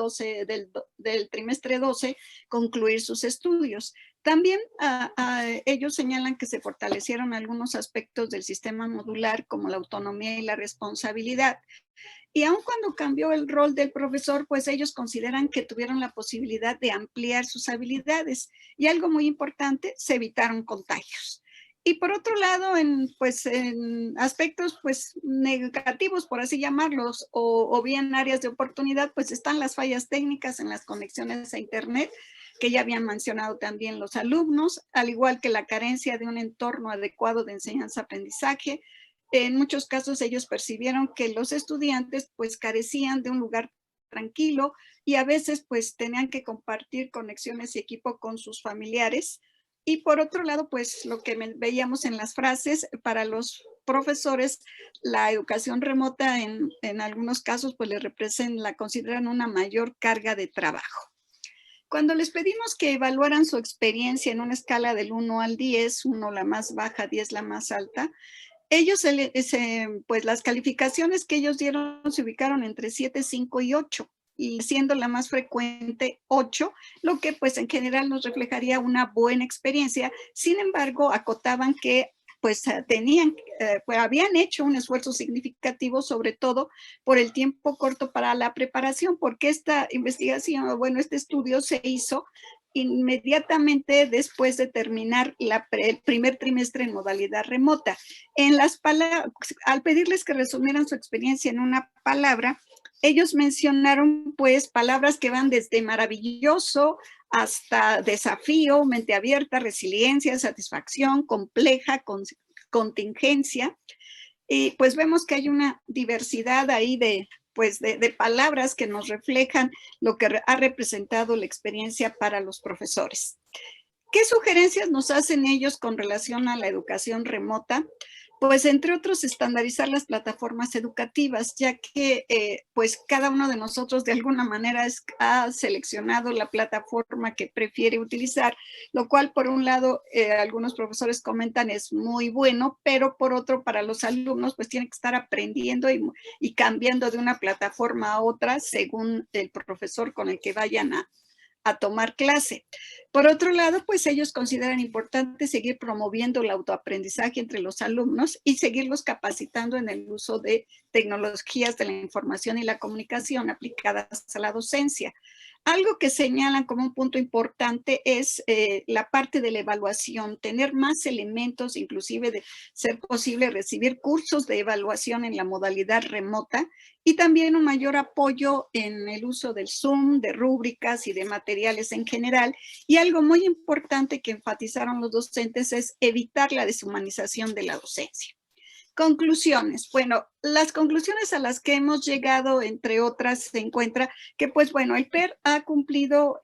Speaker 4: trimestre 12, concluir sus estudios. También ellos señalan que se fortalecieron algunos aspectos del sistema modular como la autonomía y la responsabilidad. Y aun cuando cambió el rol del profesor, pues ellos consideran que tuvieron la posibilidad de ampliar sus habilidades. Y algo muy importante, se evitaron contagios. Y por otro lado, en aspectos pues negativos, por así llamarlos, o bien áreas de oportunidad, pues están las fallas técnicas en las conexiones a internet, que ya habían mencionado también los alumnos, al igual que la carencia de un entorno adecuado de enseñanza-aprendizaje. En muchos casos ellos percibieron que los estudiantes pues carecían de un lugar tranquilo y a veces pues tenían que compartir conexiones y equipo con sus familiares. Y por otro lado, pues lo que veíamos en las frases, para los profesores, la educación remota en algunos casos pues la consideran una mayor carga de trabajo. Cuando les pedimos que evaluaran su experiencia en una escala del 1 al 10, 1 la más baja, 10 la más alta, ellos, pues las calificaciones que ellos dieron se ubicaron entre 7, 5 y 8. Y siendo la más frecuente 8, lo que pues en general nos reflejaría una buena experiencia. Sin embargo, acotaban que pues habían hecho un esfuerzo significativo, sobre todo por el tiempo corto para la preparación, porque esta investigación, bueno, este estudio se hizo inmediatamente después de terminar el primer trimestre en modalidad remota. Al pedirles que resumieran su experiencia en una palabra, ellos mencionaron pues palabras que van desde maravilloso hasta desafío, mente abierta, resiliencia, satisfacción, compleja, contingencia. Y pues vemos que hay una diversidad ahí de palabras que nos reflejan lo que ha representado la experiencia para los profesores. ¿Qué sugerencias nos hacen ellos con relación a la educación remota? Pues entre otros, estandarizar las plataformas educativas, ya que pues cada uno de nosotros de alguna manera ha seleccionado la plataforma que prefiere utilizar, lo cual por un lado algunos profesores comentan es muy bueno, pero por otro para los alumnos pues tienen que estar aprendiendo y cambiando de una plataforma a otra según el profesor con el que vayan a tomar clase. Por otro lado, pues ellos consideran importante seguir promoviendo el autoaprendizaje entre los alumnos y seguirlos capacitando en el uso de tecnologías de la información y la comunicación aplicadas a la docencia. Algo que señalan como un punto importante es la parte de la evaluación, tener más elementos, inclusive de ser posible recibir cursos de evaluación en la modalidad remota y también un mayor apoyo en el uso del Zoom, de rúbricas y de materiales en general. Y algo muy importante que enfatizaron los docentes es evitar la deshumanización de la docencia. Conclusiones. Bueno, las conclusiones a las que hemos llegado, entre otras, se encuentra que, pues bueno, el PER ha cumplido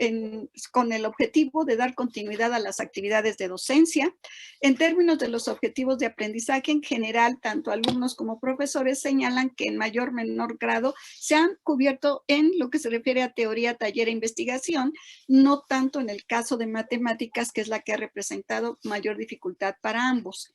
Speaker 4: con el objetivo de dar continuidad a las actividades de docencia. En términos de los objetivos de aprendizaje en general, tanto alumnos como profesores señalan que en mayor o menor grado se han cubierto en lo que se refiere a teoría, taller e investigación, no tanto en el caso de matemáticas, que es la que ha representado mayor dificultad para ambos.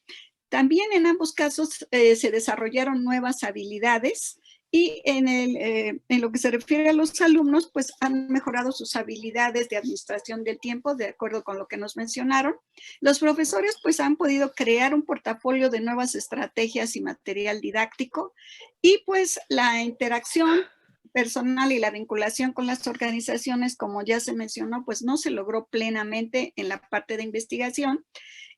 Speaker 4: También en ambos casos se desarrollaron nuevas habilidades y en lo que se refiere a los alumnos, pues han mejorado sus habilidades de administración del tiempo, de acuerdo con lo que nos mencionaron. Los profesores pues han podido crear un portafolio de nuevas estrategias y material didáctico y pues la interacción personal y la vinculación con las organizaciones, como ya se mencionó, pues no se logró plenamente en la parte de investigación.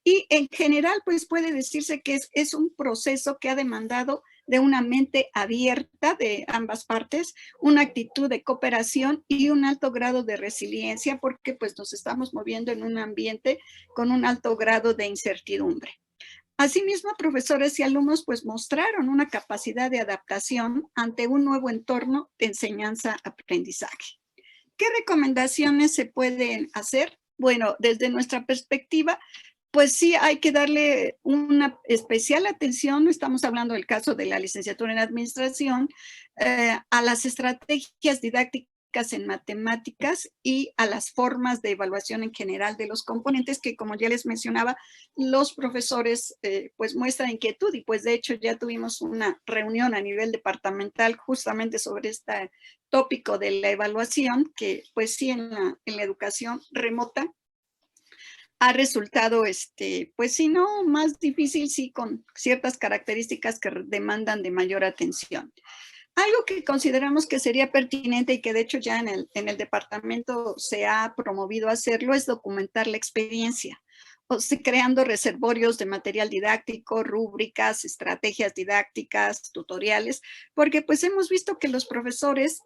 Speaker 4: Y en general, pues puede decirse que es un proceso que ha demandado de una mente abierta de ambas partes, una actitud de cooperación y un alto grado de resiliencia, porque pues nos estamos moviendo en un ambiente con un alto grado de incertidumbre. Asimismo, profesores y alumnos pues mostraron una capacidad de adaptación ante un nuevo entorno de enseñanza-aprendizaje. ¿Qué recomendaciones se pueden hacer? Bueno, desde nuestra perspectiva, pues sí, hay que darle una especial atención, estamos hablando del caso de la licenciatura en administración, a las estrategias didácticas en matemáticas y a las formas de evaluación en general de los componentes que, como ya les mencionaba, los profesores pues muestran inquietud y pues de hecho ya tuvimos una reunión a nivel departamental justamente sobre este tópico de la evaluación que pues sí en la educación remota ha resultado, pues si no más difícil, sí con ciertas características que demandan de mayor atención. Algo que consideramos que sería pertinente y que de hecho ya en el departamento se ha promovido hacerlo es documentar la experiencia, o sea, creando reservorios de material didáctico, rúbricas, estrategias didácticas, tutoriales, porque pues hemos visto que los profesores,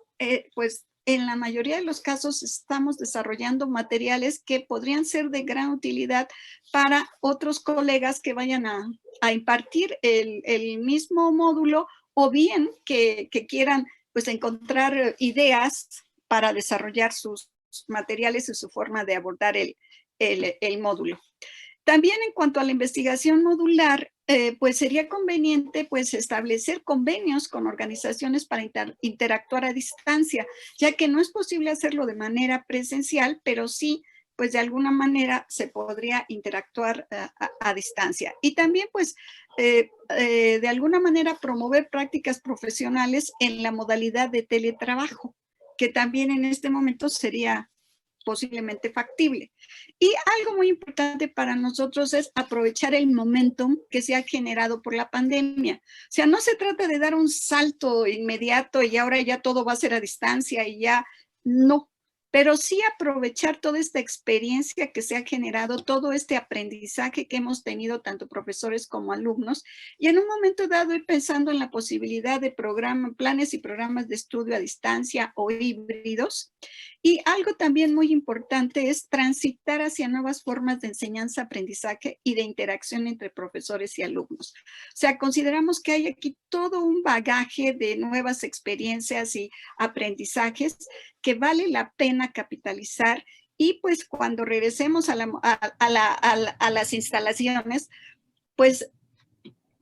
Speaker 4: pues en la mayoría de los casos estamos desarrollando materiales que podrían ser de gran utilidad para otros colegas que vayan a impartir el mismo módulo o bien que quieran pues encontrar ideas para desarrollar sus materiales y su forma de abordar el módulo. También en cuanto a la investigación modular, pues sería conveniente pues establecer convenios con organizaciones para interactuar a distancia, ya que no es posible hacerlo de manera presencial, pero sí pues de alguna manera se podría interactuar a distancia. Y también pues de alguna manera promover prácticas profesionales en la modalidad de teletrabajo, que también en este momento sería posiblemente factible. Y algo muy importante para nosotros es aprovechar el momentum que se ha generado por la pandemia. O sea, no se trata de dar un salto inmediato y ahora ya todo va a ser a distancia y ya no. Pero sí aprovechar toda esta experiencia que se ha generado, todo este aprendizaje que hemos tenido tanto profesores como alumnos, y en un momento dado ir pensando en la posibilidad de planes y programas de estudio a distancia o híbridos. Y algo también muy importante es transitar hacia nuevas formas de enseñanza, aprendizaje y de interacción entre profesores y alumnos. O sea, consideramos que hay aquí todo un bagaje de nuevas experiencias y aprendizajes que vale la pena capitalizar, y pues cuando regresemos a las instalaciones, pues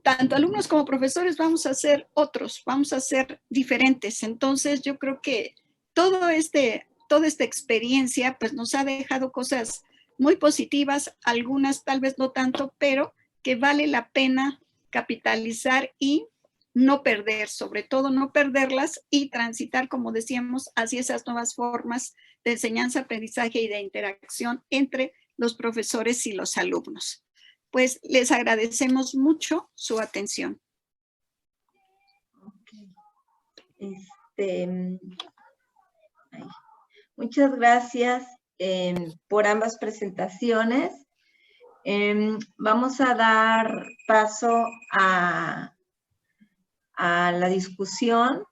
Speaker 4: tanto alumnos como profesores vamos a ser otros, vamos a ser diferentes. Entonces yo creo que toda esta experiencia pues nos ha dejado cosas muy positivas, algunas tal vez no tanto, pero que vale la pena capitalizar y no perder, sobre todo no perderlas, y transitar, como decíamos, hacia esas nuevas formas de enseñanza, aprendizaje y de interacción entre los profesores y los alumnos. Pues les agradecemos mucho su atención.
Speaker 1: Muchas gracias por ambas presentaciones. Vamos a dar paso a la discusión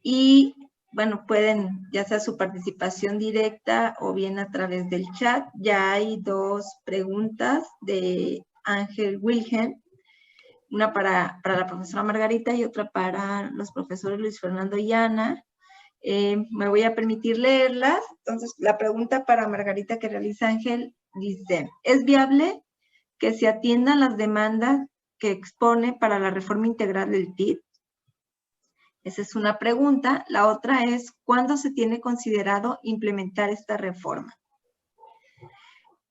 Speaker 1: y, bueno, pueden, ya sea su participación directa o bien a través del chat. Ya hay dos preguntas de Ángel Wilhelm, una para la profesora Margarita y otra para los profesores Luis Fernando y Ana. Me voy a permitir leerlas. Entonces, la pregunta para Margarita que realiza Ángel dice: ¿es viable que se atiendan las demandas que expone para la reforma integral del TIT? Esa es una pregunta. La otra es: ¿cuándo se tiene considerado implementar esta reforma?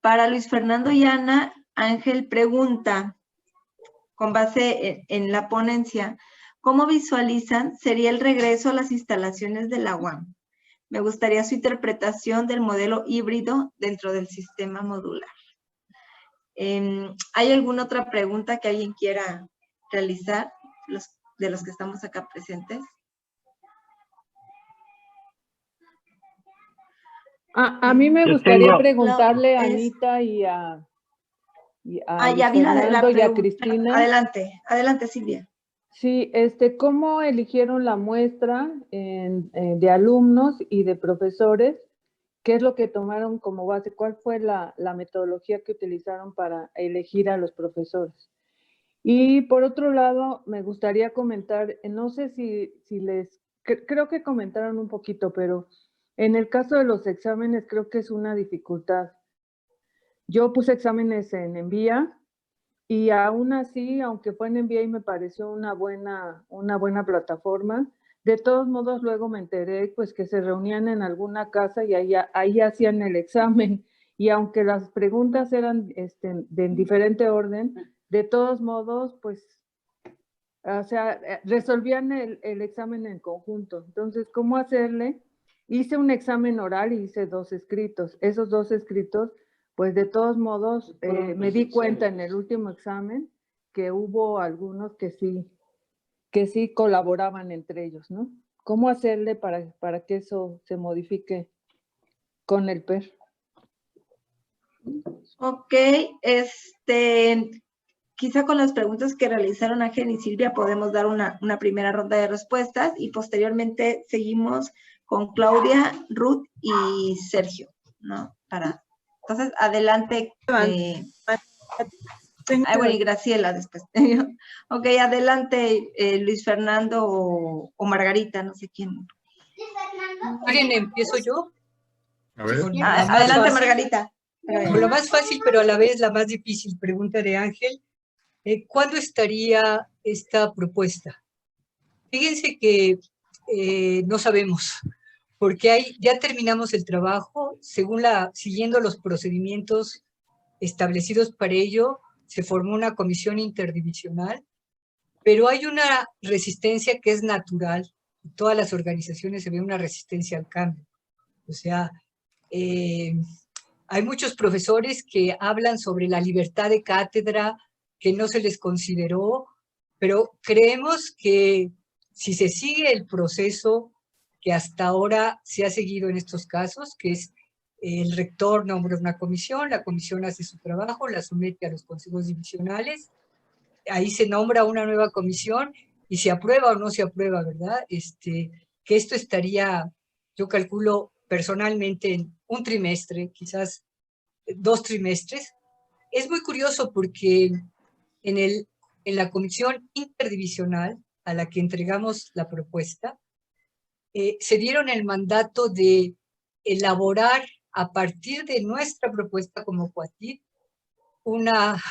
Speaker 1: Para Luis Fernando y Ana, Ángel pregunta, con base en la ponencia, ¿cómo visualizan sería el regreso a las instalaciones de la UAM? Me gustaría su interpretación del modelo híbrido dentro del sistema modular. ¿Hay alguna otra pregunta que alguien quiera realizar de los que estamos acá presentes?
Speaker 5: A mí me gustaría preguntarle a Anita y a
Speaker 1: ya vi la
Speaker 5: Fernando y a Cristina.
Speaker 1: Adelante Silvia.
Speaker 5: Sí, ¿cómo eligieron la muestra de alumnos y de profesores? ¿Qué es lo que tomaron como base? ¿Cuál fue la metodología que utilizaron para elegir a los profesores? Y por otro lado, me gustaría comentar, no sé si creo que comentaron un poquito, pero en el caso de los exámenes creo que es una dificultad. Yo puse exámenes en Envía y aún así, aunque fue en Envía y me pareció una buena plataforma, de todos modos luego me enteré pues que se reunían en alguna casa y ahí hacían el examen, y aunque las preguntas eran de diferente orden, de todos modos pues, o sea, resolvían el examen en conjunto. Entonces, ¿cómo hacerle? Hice un examen oral y hice 2 escritos. Esos 2 escritos, pues de todos modos, me di cuenta en el último examen que hubo algunos que sí colaboraban entre ellos, ¿no? ¿Cómo hacerle para que eso se modifique con el PER?
Speaker 1: Ok, quizá con las preguntas que realizaron Ángel y Silvia podemos dar una primera ronda de respuestas y posteriormente seguimos con Claudia, Ruth y Sergio, ¿no? Entonces, adelante. Bueno, y Graciela después. Ok, adelante Luis Fernando o Margarita, no sé quién.
Speaker 2: ¿Quién empiezo yo?
Speaker 3: A ver.
Speaker 1: Adelante, Margarita.
Speaker 2: Con lo más fácil, pero a la vez la más difícil pregunta de Ángel. ¿Cuándo estaría esta propuesta? Fíjense que no sabemos, porque ya terminamos el trabajo, siguiendo los procedimientos establecidos para ello, se formó una comisión interdivisional, pero hay una resistencia que es natural, en todas las organizaciones se ve una resistencia al cambio. O sea, hay muchos profesores que hablan sobre la libertad de cátedra, que no se les consideró, pero creemos que si se sigue el proceso que hasta ahora se ha seguido en estos casos, que es el rector nombra una comisión, la comisión hace su trabajo, la somete a los consejos divisionales, ahí se nombra una nueva comisión y se aprueba o no se aprueba, ¿verdad? Que esto estaría, yo calculo personalmente, en un trimestre, quizás 2 trimestres. Es muy curioso porque en la comisión interdivisional a la que entregamos la propuesta, se dieron el mandato de elaborar a partir de nuestra propuesta como Coatit una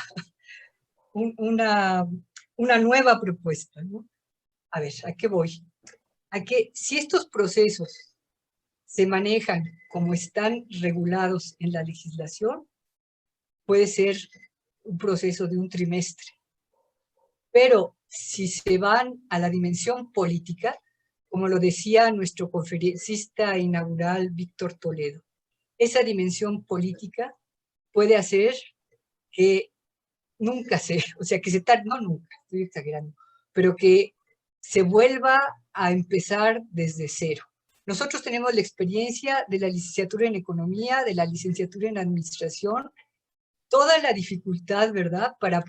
Speaker 2: nueva propuesta, ¿no? A ver, ¿a qué voy? A que si estos procesos se manejan como están regulados en la legislación, puede ser un proceso de un trimestre. Pero si se van a la dimensión política, como lo decía nuestro conferencista inaugural Víctor Toledo, esa dimensión política puede hacer que nunca o sea, que se tarde, no nunca, estoy exagerando, pero que se vuelva a empezar desde cero. Nosotros tenemos la experiencia de la licenciatura en Economía, de la licenciatura en Administración, toda la dificultad, ¿verdad?, para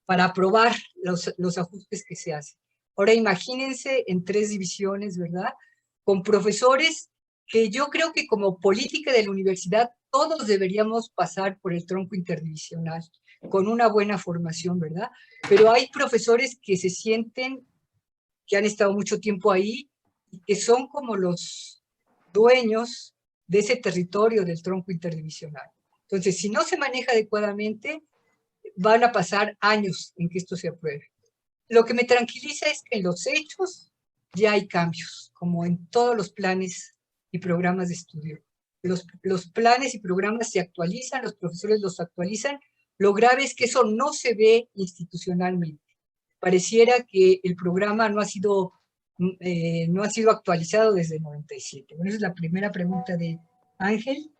Speaker 2: aprobar los ajustes que se hacen. Ahora imagínense en 3 divisiones, ¿verdad?, con profesores que yo creo que como política de la universidad todos deberíamos pasar por el tronco interdivisional, con una buena formación, ¿verdad? Pero hay profesores que se sienten, que han estado mucho tiempo ahí, y que son como los dueños de ese territorio del tronco interdivisional. Entonces, si no se maneja adecuadamente, van a pasar años en que esto se apruebe. Lo que me tranquiliza es que en los hechos ya hay cambios, como en todos los planes y programas de estudio. Los planes y programas se actualizan, los profesores los actualizan. Lo grave es que eso no se ve institucionalmente. Pareciera que el programa no ha sido actualizado desde el 97. Bueno, esa es la primera pregunta de Ángel.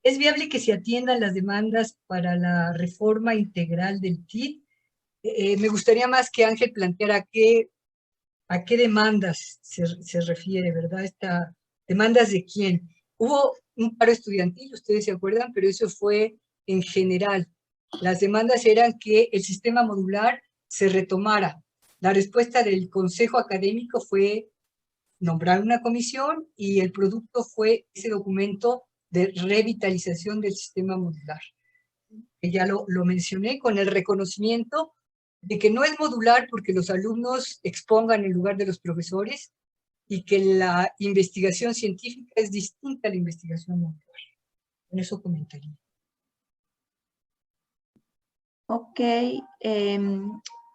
Speaker 2: ¿Es viable que se atiendan las demandas para la reforma integral del TID? Me gustaría más que Ángel planteara a qué demandas se refiere, ¿verdad? ¿Demandas de quién? Hubo un paro estudiantil, ustedes se acuerdan, pero eso fue en general. Las demandas eran que el sistema modular se retomara. La respuesta del Consejo Académico fue nombrar una comisión y el producto fue ese documento de revitalización del sistema modular. Que ya lo mencioné, con el reconocimiento de que no es modular porque los alumnos expongan en lugar de los profesores y que la investigación científica es distinta a la investigación modular. En eso comentaría.
Speaker 1: Ok,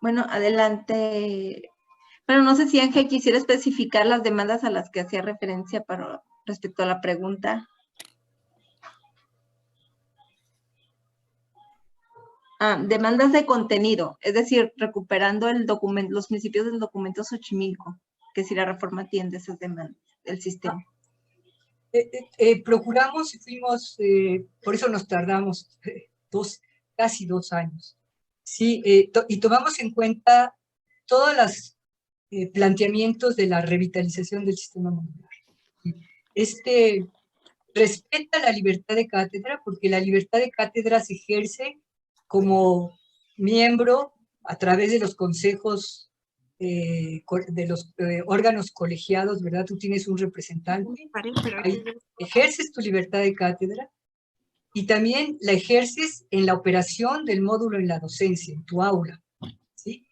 Speaker 1: bueno, adelante. Bueno, no sé si Ángel quisiera especificar las demandas a las que hacía referencia respecto a la pregunta. Demandas de contenido, es decir, recuperando el documento, los principios del documento Xochimilco, que si la reforma atiende esas demandas del sistema.
Speaker 2: Procuramos y fuimos, por eso nos tardamos casi 2 años. Sí, y tomamos en cuenta todos los planteamientos de la revitalización del sistema modular. Respeta la libertad de cátedra, porque la libertad de cátedra se ejerce como miembro a través de los consejos, de los órganos colegiados, ¿verdad? Tú tienes un representante, ahí ejerces tu libertad de cátedra y también la ejerces en la operación del módulo en la docencia, en tu aula, ¿sí?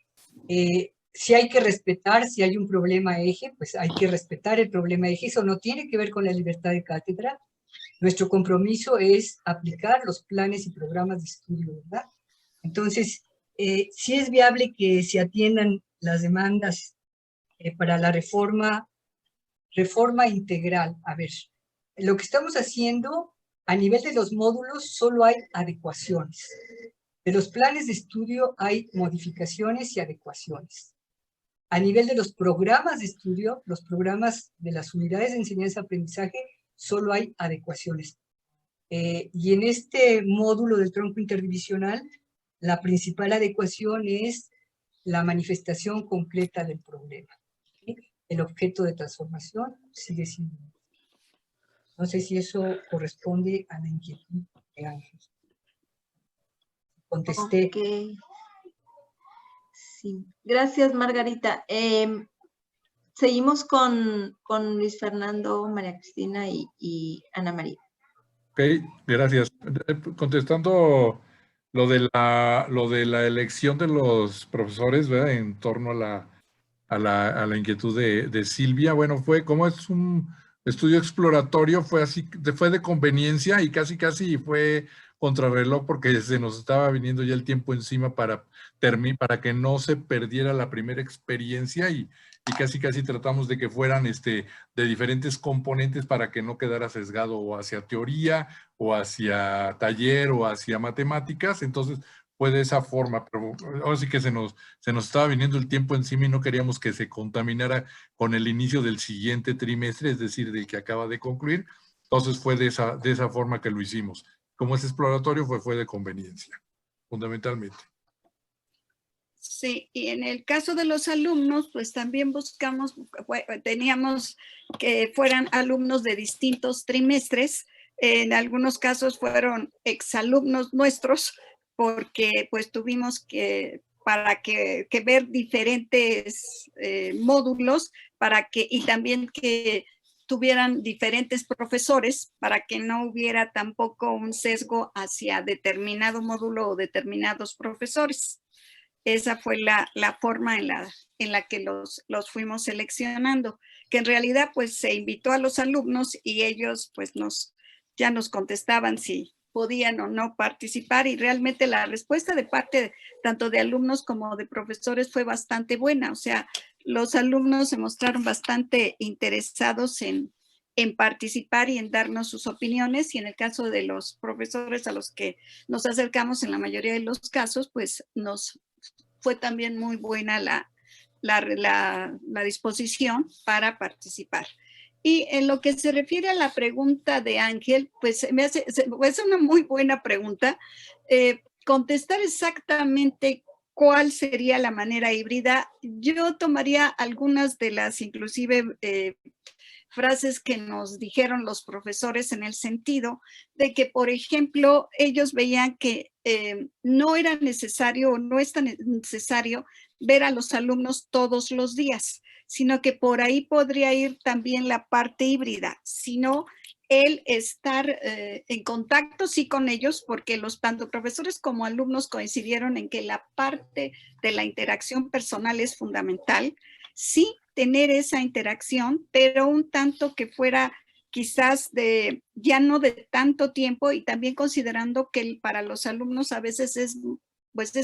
Speaker 2: Si hay que respetar, si hay un problema eje, pues hay que respetar el problema eje. Eso no tiene que ver con la libertad de cátedra. Nuestro compromiso es aplicar los planes y programas de estudio, ¿verdad? Entonces, sí es viable que se atiendan las demandas para la reforma integral. A ver, lo que estamos haciendo a nivel de los módulos solo hay adecuaciones. De los planes de estudio hay modificaciones y adecuaciones. A nivel de los programas de estudio, los programas de las unidades de enseñanza-aprendizaje, solo hay adecuaciones. Y en este módulo del tronco interdivisional, la principal adecuación es la manifestación concreta del problema. ¿Sí? El objeto de transformación sigue siendo. No sé si eso corresponde a la inquietud de Ángel. Contesté.
Speaker 1: Ok. Sí. Gracias, Margarita. Seguimos con Luis Fernando, María Cristina y Ana María.
Speaker 3: Ok, gracias. Contestando lo de la elección de los profesores, ¿verdad? En torno a la inquietud de Silvia. Bueno, fue como es un estudio exploratorio, fue de conveniencia y casi fue contrarreloj porque se nos estaba viniendo ya el tiempo encima para que no se perdiera la primera experiencia y casi tratamos de que fueran de diferentes componentes para que no quedara sesgado o hacia teoría o hacia taller o hacia matemáticas. Entonces fue de esa forma, pero ahora sí que se nos estaba viniendo el tiempo encima y no queríamos que se contaminara con el inicio del siguiente trimestre, es decir, del que acaba de concluir. Entonces fue de esa forma que lo hicimos. Como es exploratorio, fue de conveniencia, fundamentalmente.
Speaker 4: Sí, y en el caso de los alumnos, pues también teníamos que fueran alumnos de distintos trimestres. En algunos casos fueron exalumnos nuestros, porque pues tuvimos que ver diferentes módulos y también que tuvieran diferentes profesores para que no hubiera tampoco un sesgo hacia determinado módulo o determinados profesores. Esa fue la forma en la que los fuimos seleccionando, que en realidad pues se invitó a los alumnos y ellos pues ya nos contestaban si podían o no participar, y realmente la respuesta de parte tanto de alumnos como de profesores fue bastante buena. O sea, los alumnos se mostraron bastante interesados en participar y en darnos sus opiniones, y en el caso de los profesores a los que nos acercamos, en la mayoría de los casos, pues fue también muy buena la disposición para participar. Y en lo que se refiere a la pregunta de Ángel, pues es una muy buena pregunta. Contestar exactamente cuál sería la manera híbrida, yo tomaría algunas de las inclusive frases que nos dijeron los profesores, en el sentido de que, por ejemplo, ellos veían que no era necesario o no es tan necesario ver a los alumnos todos los días, sino que por ahí podría ir también la parte híbrida, sino el estar en contacto sí con ellos, porque tanto profesores como alumnos coincidieron en que la parte de la interacción personal es fundamental. Sí, tener esa interacción, pero un tanto que fuera quizás ya no de tanto tiempo, y también considerando que para los alumnos a veces es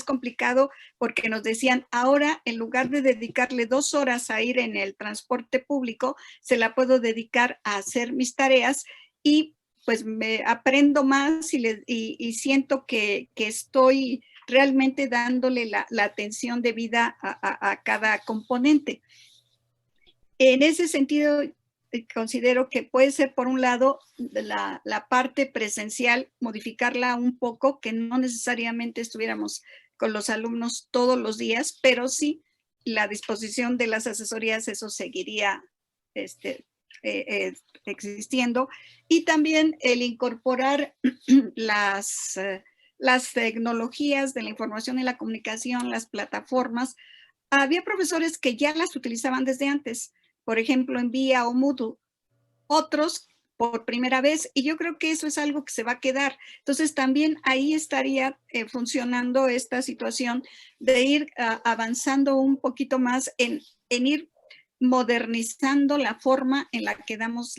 Speaker 4: complicado, porque nos decían, ahora en lugar de dedicarle 2 horas a ir en el transporte público, se la puedo dedicar a hacer mis tareas y pues me aprendo más y siento que estoy realmente dándole la atención debida a cada componente. En ese sentido, considero que puede ser, por un lado, la parte presencial, modificarla un poco, que no necesariamente estuviéramos con los alumnos todos los días, pero sí la disposición de las asesorías, eso seguiría existiendo. Y también el incorporar las tecnologías de la información y la comunicación, las plataformas. Había profesores que ya las utilizaban desde antes, por ejemplo, en Vía o Moodle, otros por primera vez, y yo creo que eso es algo que se va a quedar. Entonces también ahí estaría funcionando esta situación de ir avanzando un poquito más en ir modernizando la forma en la que damos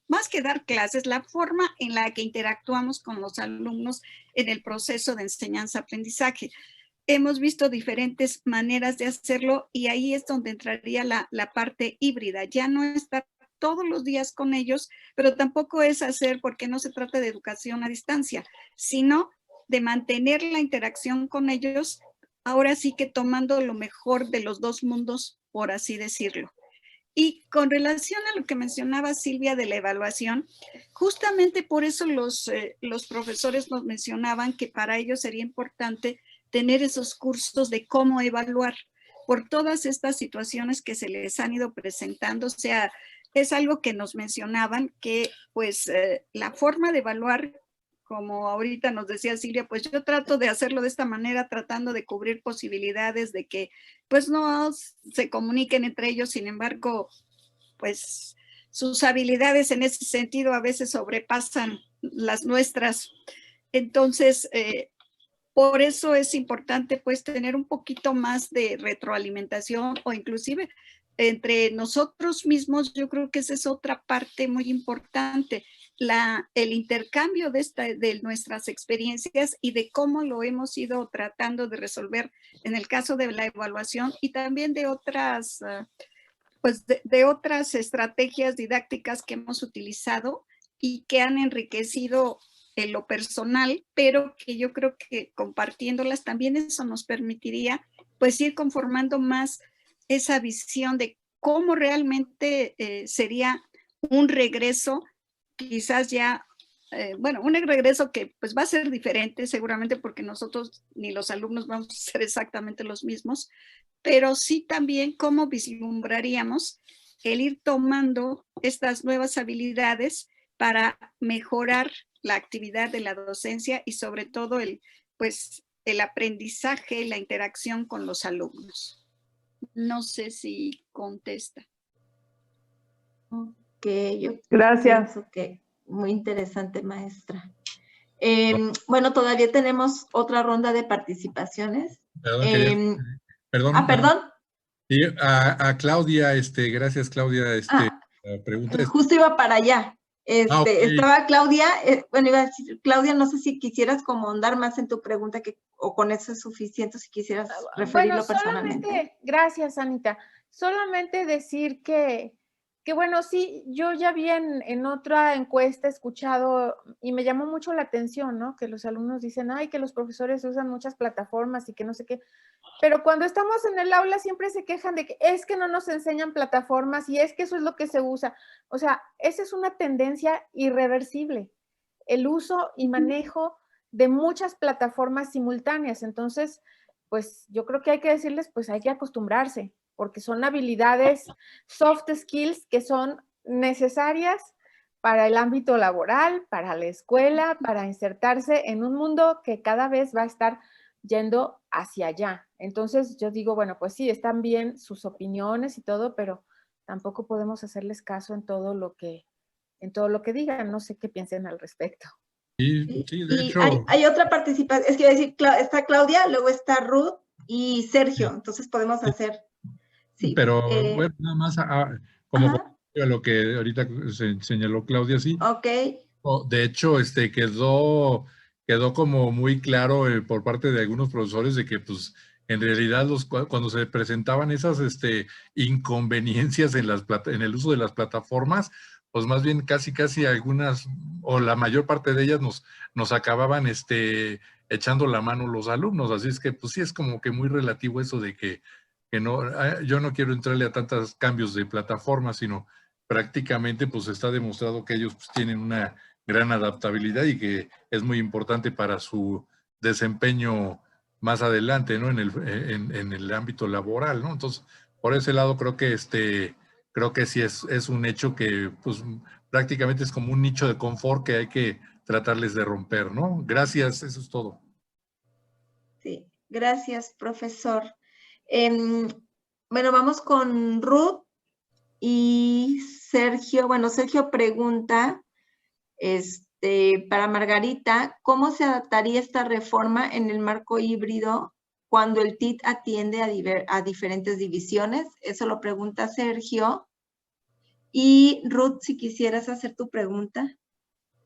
Speaker 4: más que dar clases, la forma en la que interactuamos con los alumnos en el proceso de enseñanza-aprendizaje. Hemos visto diferentes maneras de hacerlo, y ahí es donde entraría la parte híbrida. Ya no estar todos los días con ellos, pero tampoco es hacer, porque no se trata de educación a distancia, sino de mantener la interacción con ellos ahora sí que tomando lo mejor de los dos mundos, por así decirlo. Y con relación a lo que mencionaba Silvia de la evaluación, justamente por eso los profesores nos mencionaban que para ellos sería importante tener esos cursos de cómo evaluar por todas estas situaciones que se les han ido presentando. O sea, es algo que nos mencionaban que pues la forma de evaluar, como ahorita nos decía Silvia, pues yo trato de hacerlo de esta manera, tratando de cubrir posibilidades de que pues no se comuniquen entre ellos. Sin embargo, pues sus habilidades en ese sentido a veces sobrepasan las nuestras. Entonces, por eso es importante pues tener un poquito más de retroalimentación o inclusive entre nosotros mismos. Yo creo que esa es otra parte muy importante, el intercambio de nuestras experiencias y de cómo lo hemos ido tratando de resolver en el caso de la evaluación y también de otras, pues de otras estrategias didácticas que hemos utilizado y que han enriquecido en lo personal, pero que yo creo que compartiéndolas también eso nos permitiría pues ir conformando más esa visión de cómo realmente sería un regreso, quizás ya, bueno, un regreso que pues va a ser diferente seguramente porque nosotros ni los alumnos vamos a ser exactamente los mismos, pero sí también cómo vislumbraríamos el ir tomando estas nuevas habilidades para mejorar la actividad de la docencia y sobre todo pues, el aprendizaje y la interacción con los alumnos. No sé si contesta.
Speaker 1: Ok, yo
Speaker 5: Gracias.
Speaker 1: pienso que muy interesante, maestra. Bueno, todavía tenemos otra ronda de participaciones.
Speaker 3: Perdón,
Speaker 1: Perdón.
Speaker 3: Sí, a Claudia, gracias Claudia, la pregunta
Speaker 1: Justo iba para allá.
Speaker 3: Okay.
Speaker 1: Estaba Claudia, bueno, iba a decir, Claudia, no sé si quisieras como andar más en tu pregunta o con eso es suficiente, si quisieras referirlo personalmente.
Speaker 6: Gracias, Anita. Solamente decir que bueno, sí, yo ya vi en otra encuesta escuchado y me llamó mucho la atención, ¿no? Que los alumnos dicen, ay, que los profesores usan muchas plataformas y que no sé qué. Pero cuando estamos en el aula siempre se quejan de que es que no nos enseñan plataformas y es que eso es lo que se usa. O sea, esa es una tendencia irreversible, el uso y manejo de muchas plataformas simultáneas. Entonces, pues yo creo que hay que decirles, pues hay que acostumbrarse, porque son habilidades, soft skills que son necesarias para el ámbito laboral, para la escuela, para insertarse en un mundo que cada vez va a estar yendo hacia allá. Entonces yo digo, bueno, pues sí, están bien sus opiniones y todo, pero tampoco podemos hacerles caso en todo lo que digan. No sé qué piensen al respecto.
Speaker 3: Sí, de hecho.
Speaker 1: Hay otra participación, es que iba a decir, está Claudia, luego está Ruth y Sergio, entonces podemos hacer. Sí.
Speaker 3: Pero bueno, nada más como a lo que ahorita señaló Claudia, sí.
Speaker 1: Ok.
Speaker 3: De hecho, quedó como muy claro por parte de algunos profesores de que pues en realidad cuando se presentaban esas inconveniencias en el uso de las plataformas, pues más bien casi algunas o la mayor parte de ellas nos acababan echando la mano los alumnos. Así es que pues sí es como que muy relativo eso de que no, yo no quiero entrarle a tantos cambios de plataforma, sino prácticamente pues está demostrado que ellos pues, tienen una gran adaptabilidad y que es muy importante para su desempeño más adelante, ¿no? En el ámbito laboral, ¿no? Entonces, por ese lado creo que sí es un hecho que pues prácticamente es como un nicho de confort que hay que tratarles de romper, ¿no? Gracias, eso es todo.
Speaker 1: Sí, gracias, profesor. Bueno, vamos con Ruth y Sergio. Bueno, Sergio pregunta, para Margarita, ¿cómo se adaptaría esta reforma en el marco híbrido cuando el TIT atiende a diferentes divisiones? Eso lo pregunta Sergio. Y Ruth, si quisieras hacer tu pregunta.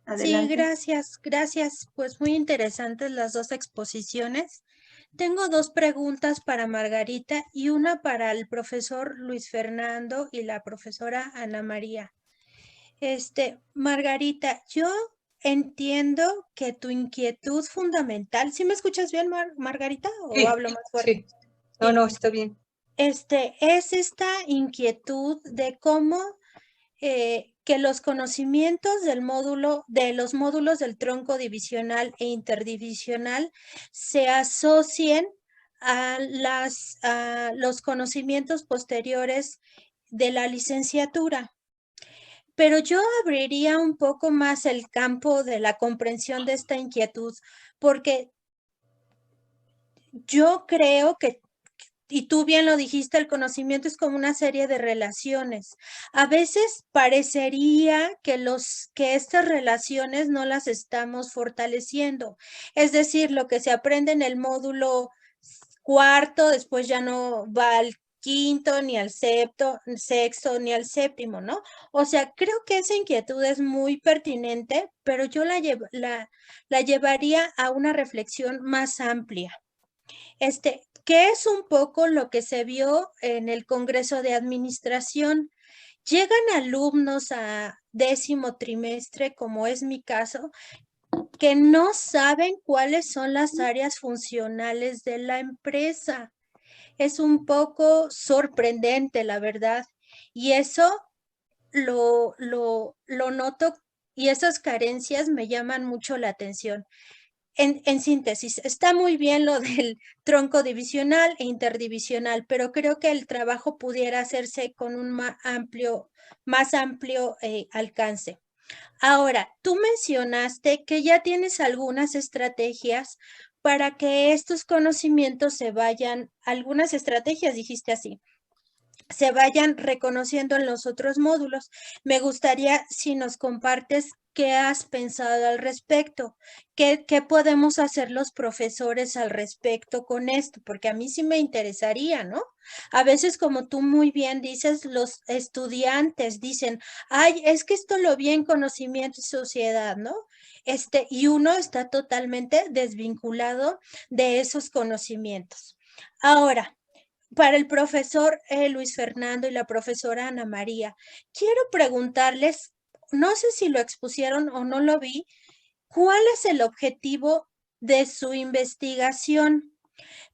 Speaker 1: Adelante.
Speaker 7: Sí, gracias. Pues muy interesantes las dos exposiciones. Tengo dos preguntas para Margarita y una para el profesor Luis Fernando y la profesora Ana María. Margarita, yo entiendo que tu inquietud fundamental, ¿sí me escuchas bien, Margarita? ¿O
Speaker 2: Sí,
Speaker 7: hablo más fuerte?
Speaker 2: sí. No, está bien.
Speaker 7: Es esta inquietud de cómo que los conocimientos de los módulos del tronco divisional e interdivisional se asocien a los conocimientos posteriores de la licenciatura. Pero yo abriría un poco más el campo de la comprensión de esta inquietud, porque yo creo que, y tú bien lo dijiste, el conocimiento es como una serie de relaciones. A veces parecería que estas relaciones no las estamos fortaleciendo. Es decir, lo que se aprende en el módulo cuarto, después ya no va al quinto, ni al sexto, ni al séptimo, ¿no? O sea, creo que esa inquietud es muy pertinente, pero yo la llevaría a una reflexión más amplia. ¿Qué es un poco lo que se vio en el Congreso de Administración? Llegan alumnos a 10º trimestre, como es mi caso, que no saben cuáles son las áreas funcionales de la empresa. Es un poco sorprendente, la verdad. Y eso lo noto, y esas carencias me llaman mucho la atención. En síntesis, está muy bien lo del tronco divisional e interdivisional, pero creo que el trabajo pudiera hacerse con un más amplio alcance. Ahora, tú mencionaste que ya tienes algunas estrategias para que estos conocimientos algunas estrategias, dijiste así, se vayan reconociendo en los otros módulos. Me gustaría si nos compartes qué has pensado al respecto, qué podemos hacer los profesores al respecto con esto, porque a mí sí me interesaría, ¿no? A veces, como tú muy bien dices, los estudiantes dicen, ay, es que esto lo vi en conocimiento y sociedad, ¿no? Y uno está totalmente desvinculado de esos conocimientos. Ahora, para el profesor Luis Fernando y la profesora Ana María, quiero preguntarles, no sé si lo expusieron o no lo vi, ¿cuál es el objetivo de su investigación?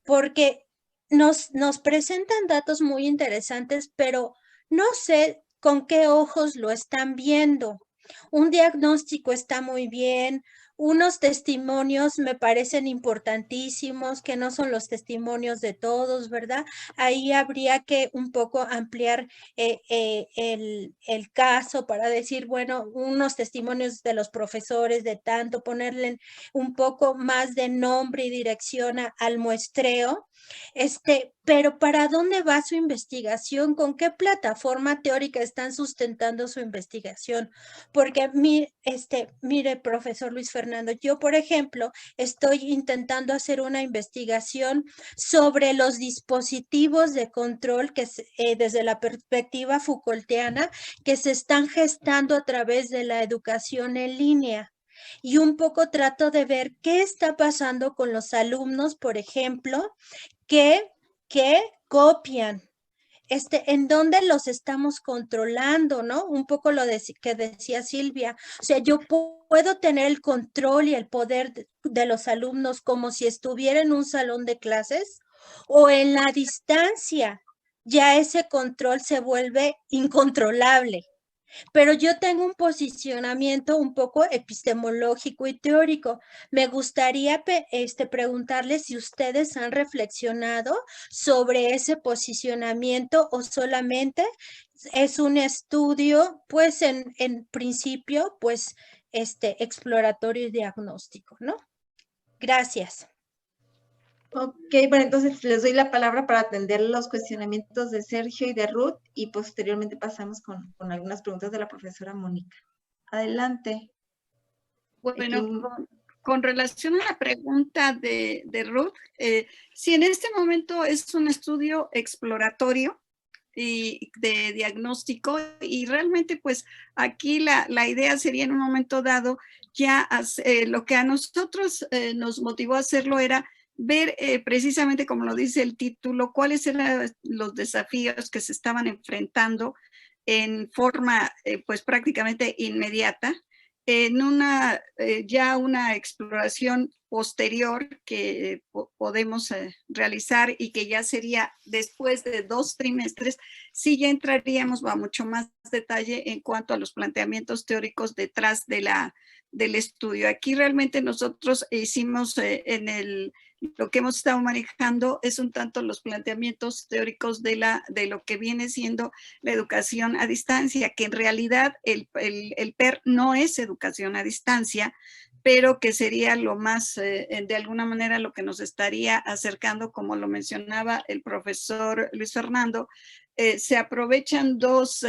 Speaker 7: Porque nos presentan datos muy interesantes, pero no sé con qué ojos lo están viendo. Un diagnóstico está muy bien, unos testimonios me parecen importantísimos, que no son los testimonios de todos, ¿verdad? Ahí habría que un poco ampliar el caso para decir, bueno, unos testimonios de los profesores de tanto, ponerle un poco más de nombre y dirección al muestreo. Pero ¿para dónde va su investigación? ¿Con qué plataforma teórica están sustentando su investigación? Porque mire, profesor Luis Fernando, yo, por ejemplo, estoy intentando hacer una investigación sobre los dispositivos de control que desde la perspectiva Foucaultiana que se están gestando a través de la educación en línea. Y un poco trato de ver qué está pasando con los alumnos, por ejemplo, que copian, en dónde los estamos controlando, ¿no? Un poco lo que decía Silvia. O sea, yo puedo tener el control y el poder de los alumnos como si estuviera en un salón de clases o en la distancia. Ya ese control se vuelve incontrolable. Pero yo tengo un posicionamiento un poco epistemológico y teórico. Me gustaría preguntarles si ustedes han reflexionado sobre ese posicionamiento o solamente es un estudio, pues en principio, pues exploratorio y diagnóstico, ¿no? Gracias.
Speaker 1: Ok, bueno, entonces les doy la palabra para atender los cuestionamientos de Sergio y de Ruth y posteriormente pasamos con algunas preguntas de la profesora Mónica. Adelante.
Speaker 4: Bueno, con relación a la pregunta de Ruth, si en este momento es un estudio exploratorio y de diagnóstico y realmente pues aquí la idea sería en un momento dado ya lo que a nosotros nos motivó a hacerlo era ver precisamente como lo dice el título, cuáles eran los desafíos que se estaban enfrentando en forma pues prácticamente inmediata en ya una exploración posterior que podemos realizar y que ya sería después de 2 trimestres, sí ya entraríamos a mucho más detalle en cuanto a los planteamientos teóricos detrás del estudio. Aquí realmente nosotros hicimos lo que hemos estado manejando es un tanto los planteamientos teóricos de lo que viene siendo la educación a distancia, que en realidad el PER no es educación a distancia, pero que sería lo más, de alguna manera, lo que nos estaría acercando, como lo mencionaba el profesor Luis Fernando. Se aprovechan dos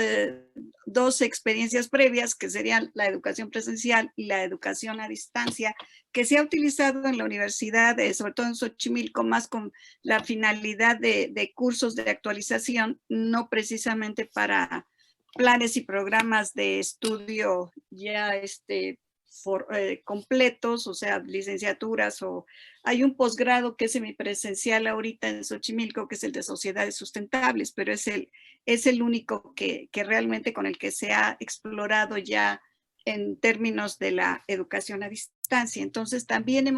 Speaker 4: experiencias previas, que serían la educación presencial y la educación a distancia, que se ha utilizado en la universidad, sobre todo en Xochimilco, más con la finalidad de cursos de actualización, no precisamente para planes y programas de estudio ya completos, o sea, licenciaturas, o hay un posgrado que es semipresencial ahorita en Xochimilco, que es el de sociedades sustentables, pero es el único que realmente con el que se ha explorado ya en términos de la educación a distancia. Entonces también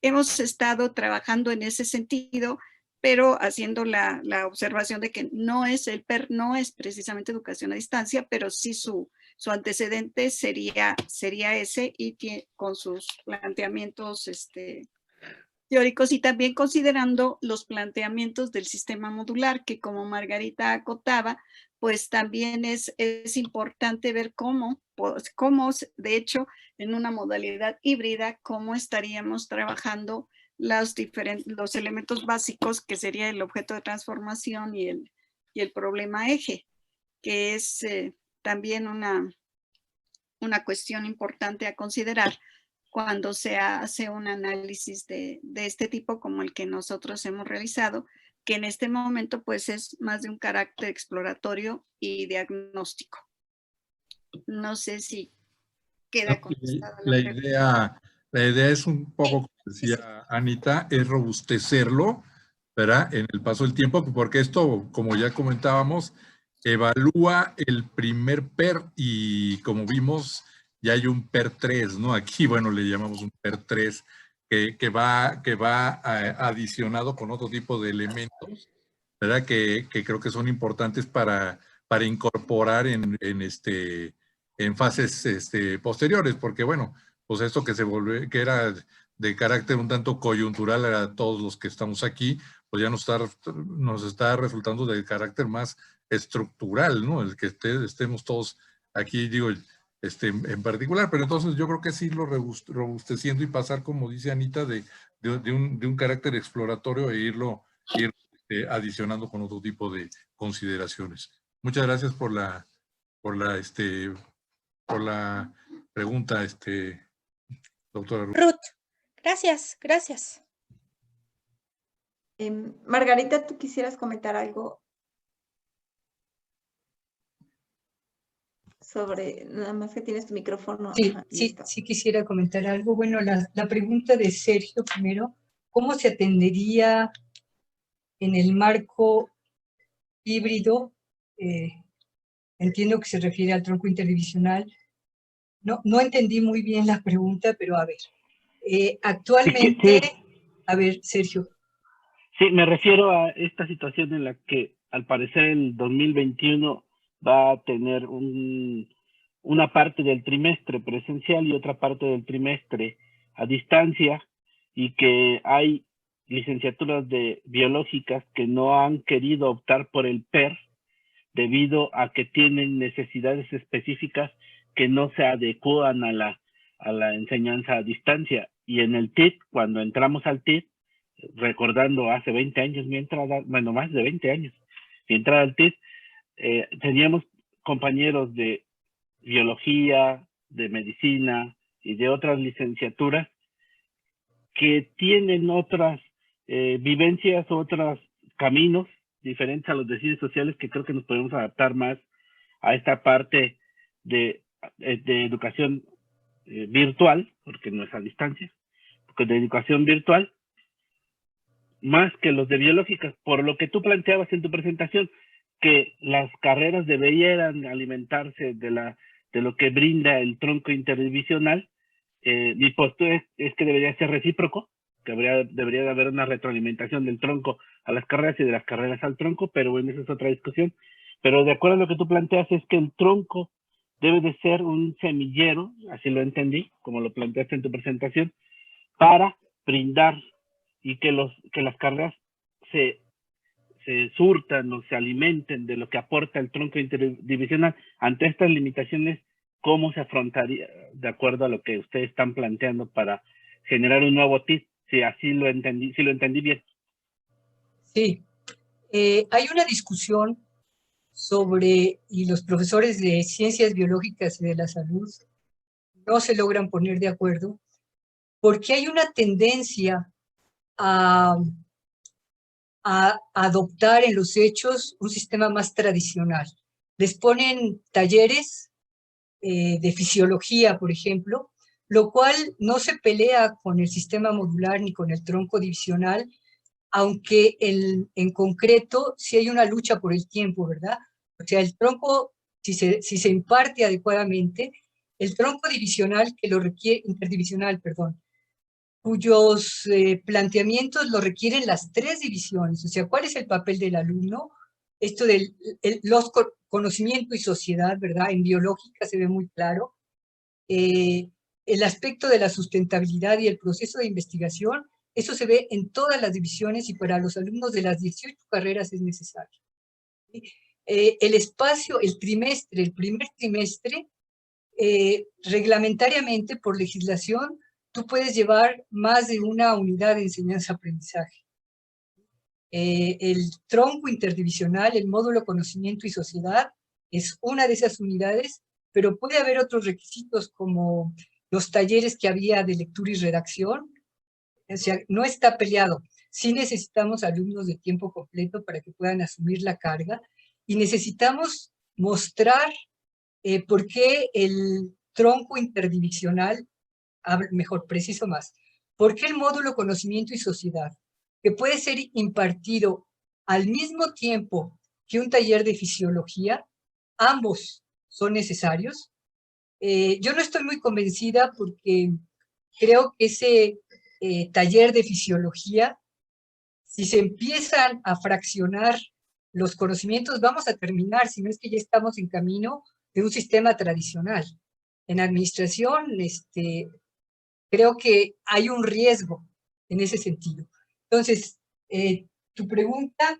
Speaker 4: hemos estado trabajando en ese sentido, pero haciendo la observación de que el PER no es precisamente educación a distancia, pero sí su antecedente sería ese, y con sus planteamientos teóricos, y también considerando los planteamientos del sistema modular, que como Margarita acotaba, pues también es importante ver cómo, de hecho, en una modalidad híbrida, cómo estaríamos trabajando los elementos básicos, que sería el objeto de transformación y el problema eje, que es también una cuestión importante a considerar cuando se hace un análisis de este tipo como el que nosotros hemos realizado, que en este momento pues es más de un carácter exploratorio y diagnóstico. No sé si queda contestada
Speaker 3: la idea es un poco, como decía Anita, es robustecerlo, ¿verdad? En el paso del tiempo, porque esto, como ya comentábamos, evalúa el primer PER y como vimos, ya hay un PER 3, ¿no? Aquí, bueno, le llamamos un PER 3 que va adicionado con otro tipo de elementos, ¿verdad? Que creo que son importantes para incorporar en fases posteriores, porque bueno, pues esto que era de carácter un tanto coyuntural a todos los que estamos aquí, pues ya nos está resultando de carácter más estructural, ¿no? El que estemos todos aquí, digo, en particular, pero entonces yo creo que es irlo robusteciendo y pasar, como dice Anita, de un carácter exploratorio e ir adicionando con otro tipo de consideraciones. Muchas gracias por la pregunta, doctora Ruth.
Speaker 7: Ruth, gracias.
Speaker 1: Margarita, ¿tú quisieras comentar algo sobre, nada más que tienes tu micrófono?
Speaker 2: Sí,
Speaker 1: Ajá,
Speaker 2: sí quisiera comentar algo. Bueno, la pregunta de Sergio primero, ¿cómo se atendería en el marco híbrido? Entiendo que se refiere al tronco interdivisional. No entendí muy bien la pregunta, pero a ver. Actualmente,
Speaker 8: Sí.
Speaker 2: A ver, Sergio.
Speaker 8: Sí, me refiero a esta situación en la que al parecer el 2021 va a tener una parte del trimestre presencial y otra parte del trimestre a distancia, y que hay licenciaturas de biológicas que no han querido optar por el PER debido a que tienen necesidades específicas que no se adecúan a la enseñanza a distancia. Y en el TIT, cuando entramos al TIT, recordando hace 20 años mi entrada, bueno, más de 20 años, mi entrada al TIT, teníamos compañeros de biología, de medicina y de otras licenciaturas que tienen otras vivencias, otros caminos diferentes a los de ciencias sociales, que creo que nos podemos adaptar más a esta parte de educación virtual, porque no es a distancia, porque de educación virtual, más que los de biológicas, por lo que tú planteabas en tu presentación, que las carreras deberían alimentarse de la de lo que brinda el tronco interdivisional. Mi postura es que debería ser recíproco, que debería de haber una retroalimentación del tronco a las carreras y de las carreras al tronco, pero bueno, esa es otra discusión. Pero de acuerdo a lo que tú planteas, es que el tronco debe de ser un semillero, así lo entendí, como lo planteaste en tu presentación, para brindar y que las carreras se surtan o se alimenten de lo que aporta el tronco interdivisional. Ante estas limitaciones, ¿cómo se afrontaría de acuerdo a lo que ustedes están planteando para generar un nuevo TID? Si así lo entendí, si lo entendí bien.
Speaker 2: Sí, hay una discusión sobre, y los profesores de ciencias biológicas y de la salud no se logran poner de acuerdo, porque hay una tendencia a adoptar en los hechos un sistema más tradicional. Les ponen talleres de fisiología, por ejemplo, lo cual no se pelea con el sistema modular ni con el tronco divisional, aunque en concreto sí hay una lucha por el tiempo, ¿verdad? O sea, el tronco, si se imparte adecuadamente, el tronco divisional que lo requiere, interdivisional, perdón, cuyos planteamientos lo requieren las 3 divisiones. O sea, ¿cuál es el papel del alumno? Esto del los conocimiento y sociedad, ¿verdad? En biológica se ve muy claro. El aspecto de la sustentabilidad y el proceso de investigación, eso se ve en todas las divisiones y para los alumnos de las 18 carreras es necesario. El espacio, el trimestre, el primer trimestre, reglamentariamente por legislación, tú puedes llevar más de una unidad de enseñanza-aprendizaje. El tronco interdivisional, el módulo conocimiento y sociedad, es una de esas unidades, pero puede haber otros requisitos como los talleres que había de lectura y redacción. O sea, no está peleado. Sí necesitamos alumnos de tiempo completo para que puedan asumir la carga y necesitamos mostrar por qué el tronco interdivisional, mejor, preciso más, por qué el módulo conocimiento y sociedad, que puede ser impartido al mismo tiempo que un taller de fisiología, ambos son necesarios. Yo no estoy muy convencida porque creo que ese taller de fisiología, si se empiezan a fraccionar los conocimientos, vamos a terminar, si no es que ya estamos en camino de un sistema tradicional. En administración, creo que hay un riesgo en ese sentido. Entonces, tu pregunta,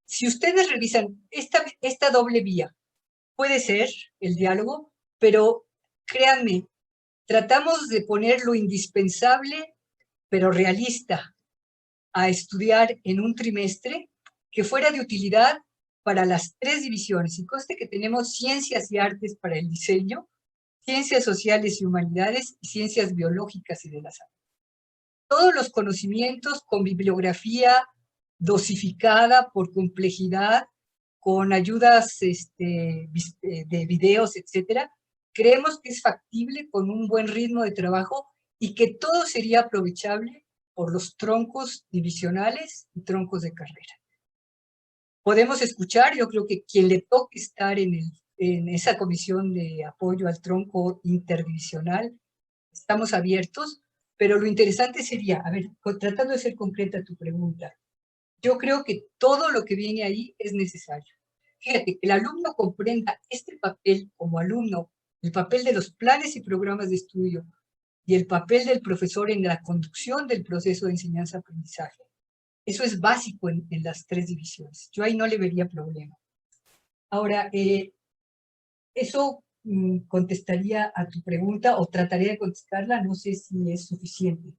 Speaker 2: si ustedes revisan esta doble vía, puede ser el diálogo, pero créanme, tratamos de poner lo indispensable, pero realista, a estudiar en un trimestre que fuera de utilidad para las 3 divisiones. Y conste que tenemos ciencias y artes para el diseño, ciencias sociales y humanidades y ciencias biológicas y de la salud. Todos los conocimientos con bibliografía dosificada por complejidad, con ayudas de videos, etcétera, creemos que es factible con un buen ritmo de trabajo y que todo sería aprovechable por los troncos divisionales y troncos de carrera. Podemos escuchar, yo creo que quien le toque estar en esa comisión de apoyo al tronco interdivisional, estamos abiertos, pero lo interesante sería, a ver, tratando de ser concreta tu pregunta, yo creo que todo lo que viene ahí es necesario. Fíjate, que el alumno comprenda este papel como alumno, el papel de los planes y programas de estudio y el papel del profesor en la conducción del proceso de enseñanza-aprendizaje. Eso es básico en las 3 divisiones. Yo ahí no le vería problema. Ahora, eso contestaría a tu pregunta o trataría de contestarla, no sé si es suficiente.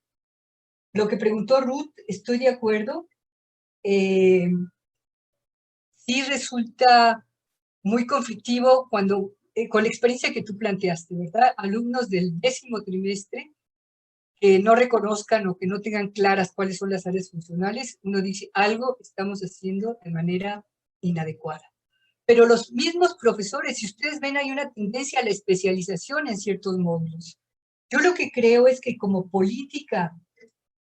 Speaker 2: Lo que preguntó Ruth, estoy de acuerdo. Sí resulta muy conflictivo cuando, con la experiencia que tú planteaste, ¿verdad? Alumnos del 10º trimestre que no reconozcan o que no tengan claras cuáles son las áreas funcionales, uno dice, algo estamos haciendo de manera inadecuada. Pero los mismos profesores, si ustedes ven, hay una tendencia a la especialización en ciertos módulos. Yo lo que creo es que como política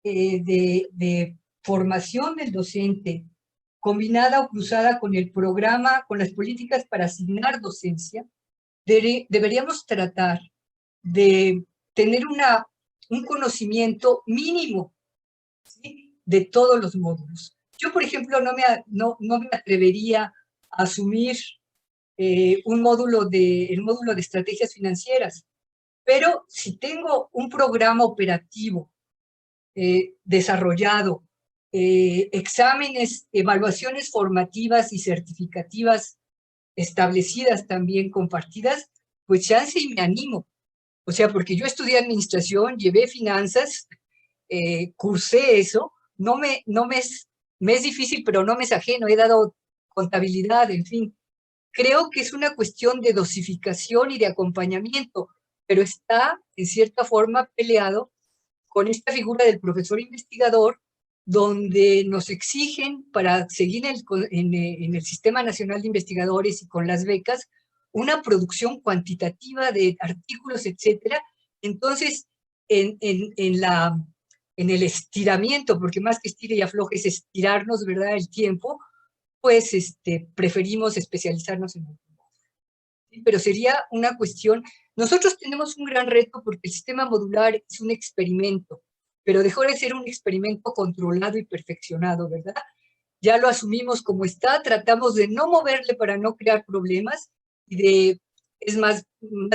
Speaker 2: de formación del docente, combinada o cruzada con el programa, con las políticas para asignar docencia, deberíamos tratar de tener un conocimiento mínimo, ¿sí?, de todos los módulos. Yo, por ejemplo, no me atrevería a asumir el módulo de estrategias financieras, pero si tengo un programa operativo desarrollado, exámenes, evaluaciones formativas y certificativas establecidas también, compartidas, pues chance y me animo. O sea, porque yo estudié administración, llevé finanzas, cursé eso, me es difícil, pero no me es ajeno, he dado contabilidad, en fin. Creo que es una cuestión de dosificación y de acompañamiento, pero está, en cierta forma, peleado con esta figura del profesor investigador, donde nos exigen, para seguir en el Sistema Nacional de Investigadores y con las becas, una producción cuantitativa de artículos, etcétera. Entonces, en el estiramiento, porque más que estire y afloje es estirarnos, ¿verdad?, el tiempo, pues preferimos especializarnos en otro. Pero sería una cuestión. Nosotros tenemos un gran reto porque el sistema modular es un experimento, pero dejó de ser un experimento controlado y perfeccionado, ¿verdad? Ya lo asumimos como está, tratamos de no moverle para no crear problemas, y es más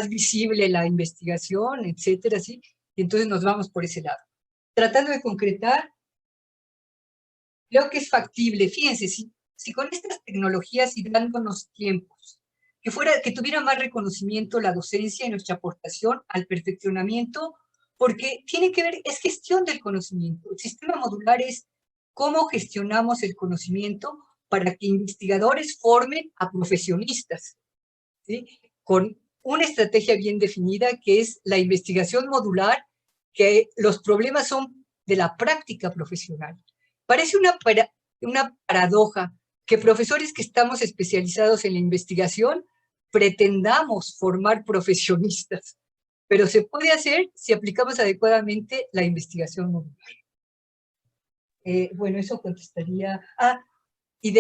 Speaker 2: visible la investigación, etcétera, ¿sí? Y entonces nos vamos por ese lado. Tratando de concretar, creo que es factible. Fíjense, si con estas tecnologías y dándonos tiempos, que tuviera más reconocimiento la docencia y nuestra aportación al perfeccionamiento, porque tiene que ver, es gestión del conocimiento. El sistema modular es cómo gestionamos el conocimiento para que investigadores formen a profesionistas, ¿sí?, con una estrategia bien definida, que es la investigación modular, que los problemas son de la práctica profesional. Parece una paradoja que profesores que estamos especializados en la investigación pretendamos formar profesionistas, pero se puede hacer si aplicamos adecuadamente la investigación modular. Bueno, eso contestaría. Y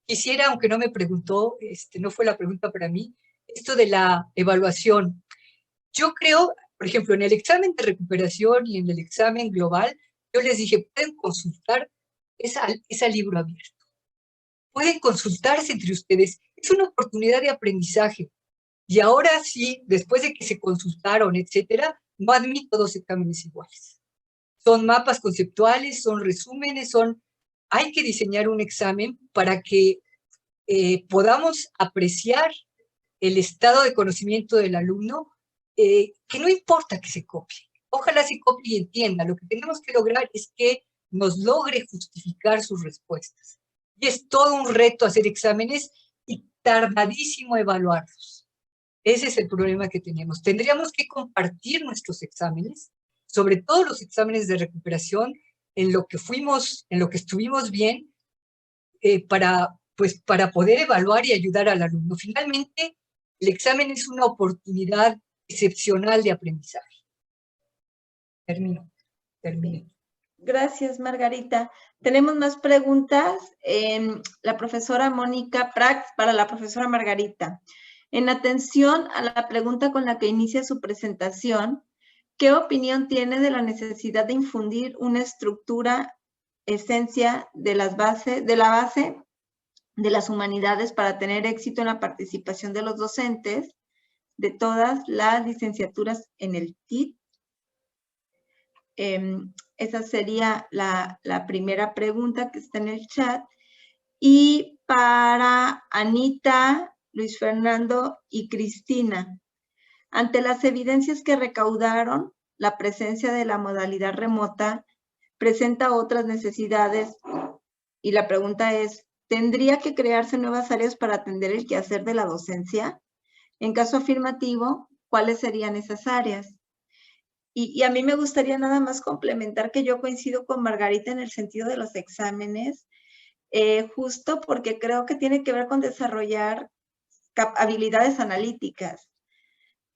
Speaker 2: quisiera, aunque no me preguntó, no fue la pregunta para mí, esto de la evaluación. Yo creo, por ejemplo, en el examen de recuperación y en el examen global, yo les dije, pueden consultar, es a libro abierto. Pueden consultarse entre ustedes. Es una oportunidad de aprendizaje. Y ahora sí, después de que se consultaron, etcétera, no admito 2 exámenes iguales. Son mapas conceptuales, son resúmenes, hay que diseñar un examen para que podamos apreciar el estado de conocimiento del alumno, que no importa que se copie. Ojalá se copie y entienda. Lo que tenemos que lograr es que nos logre justificar sus respuestas. Y es todo un reto hacer exámenes y tardadísimo evaluarlos. Ese es el problema que tenemos. Tendríamos que compartir nuestros exámenes, sobre todo los exámenes de recuperación, en lo que estuvimos bien, para poder evaluar y ayudar al alumno. Finalmente, el examen es una oportunidad excepcional de aprendizaje. Termino.
Speaker 1: Gracias, Margarita. Tenemos más preguntas. La profesora Mónica Prats para la profesora Margarita. En atención a la pregunta con la que inicia su presentación, ¿qué opinión tiene de la necesidad de infundir una estructura, esencia de la base de las humanidades para tener éxito en la participación de los docentes de todas las licenciaturas en el TIT? Esa sería la primera pregunta que está en el chat. Y para Anita, Luis Fernando y Cristina, ante las evidencias que recaudaron, la presencia de la modalidad remota presenta otras necesidades y la pregunta es, ¿tendría que crearse nuevas áreas para atender el quehacer de la docencia? En caso afirmativo, ¿cuáles serían esas áreas? Y a mí me gustaría nada más complementar que yo coincido con Margarita en el sentido de los exámenes, justo porque creo que tiene que ver con desarrollar habilidades analíticas.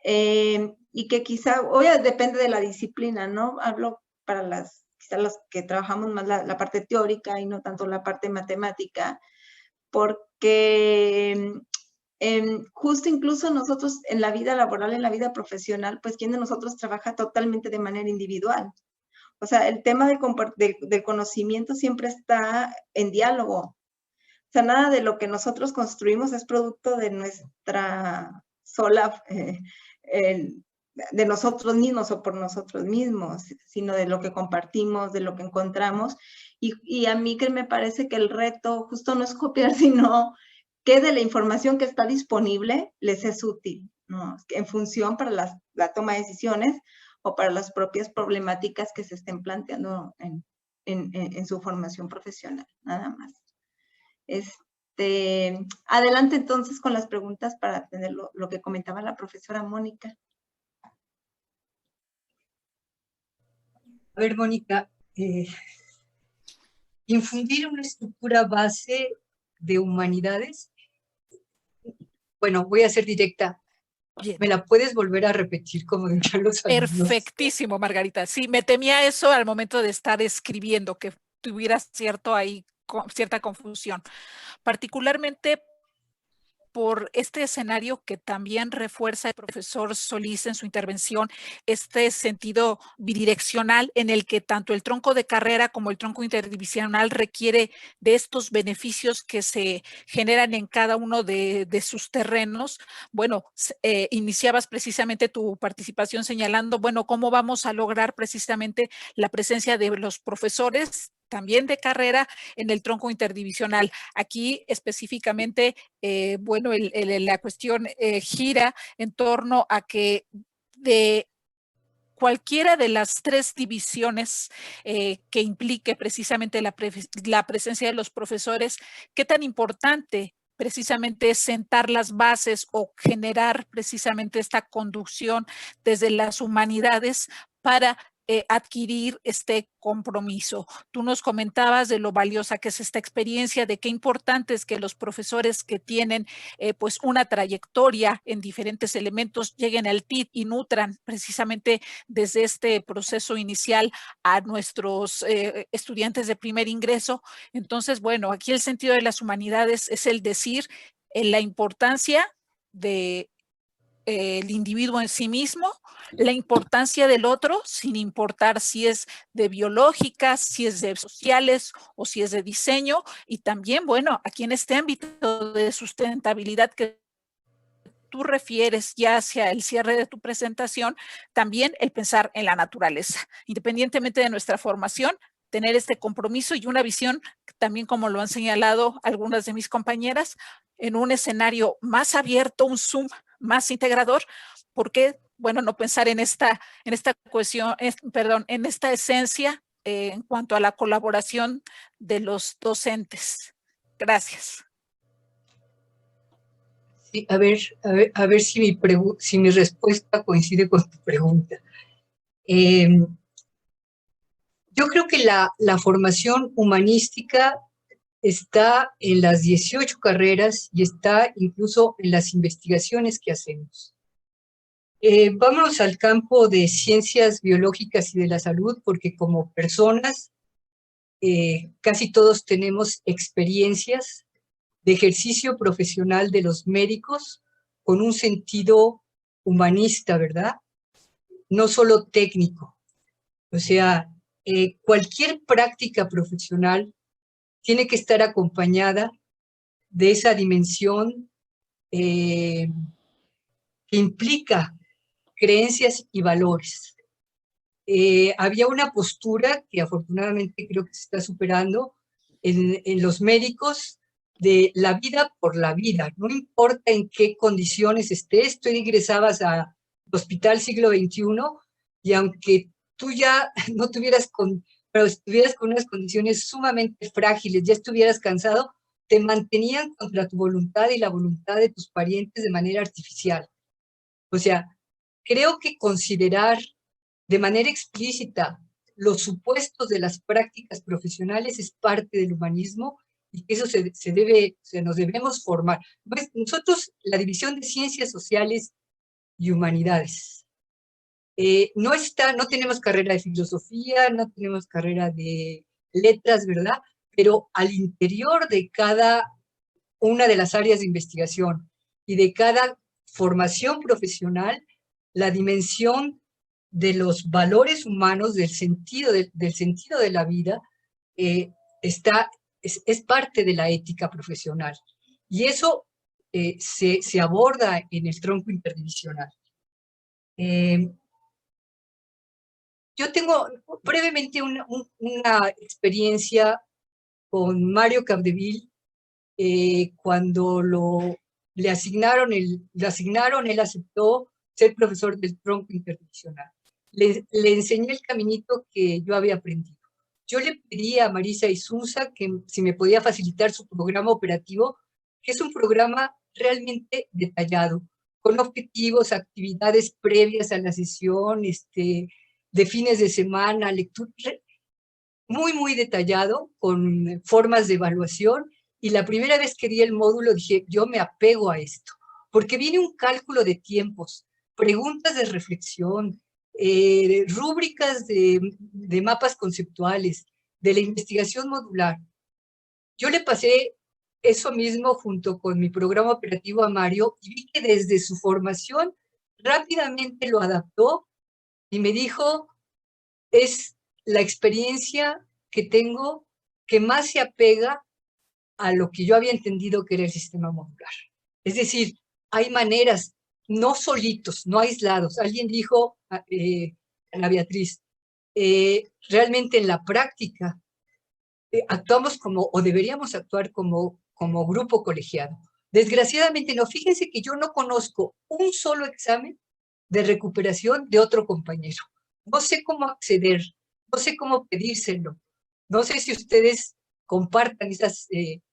Speaker 1: Y que quizá, hoy depende de la disciplina, ¿no? Hablo para quizá los que trabajamos más la parte teórica y no tanto la parte matemática, porque justo incluso nosotros en la vida laboral, en la vida profesional, pues ¿quién de nosotros trabaja totalmente de manera individual? O sea, el tema del conocimiento siempre está en diálogo. O sea, nada de lo que nosotros construimos es producto de nuestra sola, de nosotros mismos o por nosotros mismos, sino de lo que compartimos, de lo que encontramos. Y a mí que me parece que el reto justo no es copiar, sino que de la información que está disponible les es útil, ¿no? En función para la toma de decisiones o para las propias problemáticas que se estén planteando en su formación profesional, nada más. Adelante entonces con las preguntas para atender lo que comentaba la profesora Mónica.
Speaker 2: A ver, Mónica, infundir una estructura base de humanidades. Bueno, voy a ser directa.
Speaker 9: Bien.
Speaker 2: ¿Me la puedes volver a repetir como dijeron los alumnos?
Speaker 9: Perfectísimo, Margarita. Sí, me temía eso al momento de estar escribiendo, que tuviera cierta confusión. Particularmente por este escenario que también refuerza el profesor Solís en su intervención, este sentido bidireccional en el que tanto el tronco de carrera como el tronco interdivisional requiere de estos beneficios que se generan en cada uno de sus terrenos. Bueno, iniciabas precisamente tu participación señalando, bueno, cómo vamos a lograr precisamente la presencia de los profesores también de carrera en el tronco interdivisional. Aquí específicamente, bueno, la cuestión gira en torno a que de cualquiera de las tres divisiones que implique precisamente la presencia de los profesores, qué tan importante precisamente es sentar las bases o generar precisamente esta conducción desde las humanidades para adquirir este compromiso. Tú nos comentabas de lo valiosa que es esta experiencia, de qué importante es que los profesores que tienen pues una trayectoria en diferentes elementos lleguen al TID y nutran precisamente desde este proceso inicial a nuestros estudiantes de primer ingreso. Entonces, bueno, aquí el sentido de las humanidades es el decir la importancia de el individuo en sí mismo, la importancia del otro, sin importar si es de biológicas, si es de sociales o si es de diseño, y también, bueno, aquí en este ámbito de sustentabilidad que tú refieres ya hacia el cierre de tu presentación, también el pensar en la naturaleza, independientemente de nuestra formación, tener este compromiso y una visión, también como lo han señalado algunas de mis compañeras, en un escenario más abierto, un Zoom más integrador, porque, bueno, no pensar en esta cuestión, en esta esencia en cuanto a la colaboración de los docentes. Gracias.
Speaker 2: Sí, a ver si mi respuesta coincide con tu pregunta. Yo creo que la formación humanística está en las 18 carreras y está incluso en las investigaciones que hacemos. Vámonos al campo de ciencias biológicas y de la salud, porque como personas casi todos tenemos experiencias de ejercicio profesional de los médicos con un sentido humanista, ¿verdad? No solo técnico. O sea, cualquier práctica profesional tiene que estar acompañada de esa dimensión que implica creencias y valores. Había una postura que afortunadamente creo que se está superando en los médicos de la vida por la vida. No importa en qué condiciones estés, tú ingresabas al Hospital Siglo XXI y aunque tú ya no tuvieras pero estuvieras con unas condiciones sumamente frágiles, ya estuvieras cansado, te mantenían contra tu voluntad y la voluntad de tus parientes de manera artificial. O sea, creo que considerar de manera explícita los supuestos de las prácticas profesionales es parte del humanismo y que eso nos debemos formar. Pues nosotros, la División de Ciencias Sociales y Humanidades, no tenemos carrera de filosofía, no tenemos carrera de letras, ¿verdad? Pero al interior de cada una de las áreas de investigación y de cada formación profesional, la dimensión de los valores humanos, del sentido de la vida, es parte de la ética profesional. Y eso se aborda en el tronco interdivisional. Yo tengo brevemente una experiencia con Mario Capdeville cuando le asignaron, él aceptó ser profesor del tronco interdivisional. Le enseñé el caminito que yo había aprendido. Yo le pedí a Marisa Isunza que si me podía facilitar su programa operativo, que es un programa realmente detallado, con objetivos, actividades previas a la sesión, de fines de semana, lectura, muy, muy detallado, con formas de evaluación. Y la primera vez que di el módulo dije, yo me apego a esto, porque viene un cálculo de tiempos, preguntas de reflexión, rúbricas de mapas conceptuales, de la investigación modular. Yo le pasé eso mismo junto con mi programa operativo a Mario y vi que desde su formación rápidamente lo adaptó y me dijo, es la experiencia que tengo que más se apega a lo que yo había entendido que era el sistema modular. Es decir, hay maneras, no solitos, no aislados. Alguien dijo, Ana Beatriz, realmente en la práctica actuamos como, o deberíamos actuar como grupo colegiado. Desgraciadamente no, fíjense que yo no conozco un solo examen de recuperación de otro compañero. No sé cómo acceder, no sé cómo pedírselo. No sé si ustedes compartan estos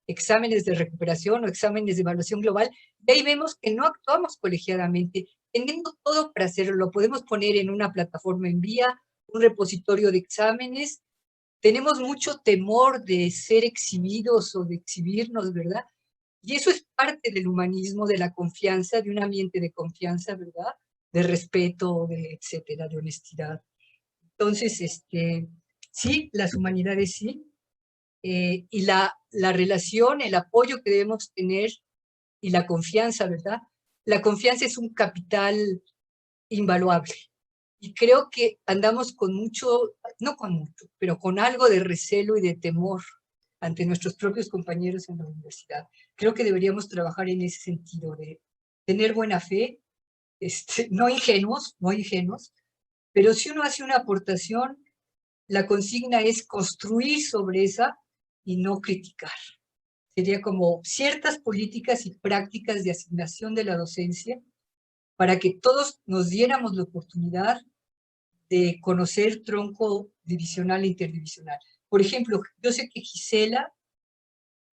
Speaker 2: exámenes de recuperación o exámenes de evaluación global, y ahí vemos que no actuamos colegiadamente, teniendo todo para hacerlo. Lo podemos poner en una plataforma en vía, un repositorio de exámenes. Tenemos mucho temor de ser exhibidos o de exhibirnos, ¿verdad? Y eso es parte del humanismo, de la confianza, de un ambiente de confianza, ¿verdad? De respeto, etcétera, de honestidad. Entonces, sí, las humanidades sí, y la relación, el apoyo que debemos tener y la confianza, ¿verdad? La confianza es un capital invaluable. Y creo que andamos con mucho, no con mucho, pero con algo de recelo y de temor ante nuestros propios compañeros en la universidad. Creo que deberíamos trabajar en ese sentido de tener buena fe, no ingenuos, pero si uno hace una aportación, la consigna es construir sobre esa y no criticar. Sería como ciertas políticas y prácticas de asignación de la docencia para que todos nos diéramos la oportunidad de conocer tronco divisional e interdivisional. Por ejemplo, yo sé que Gisela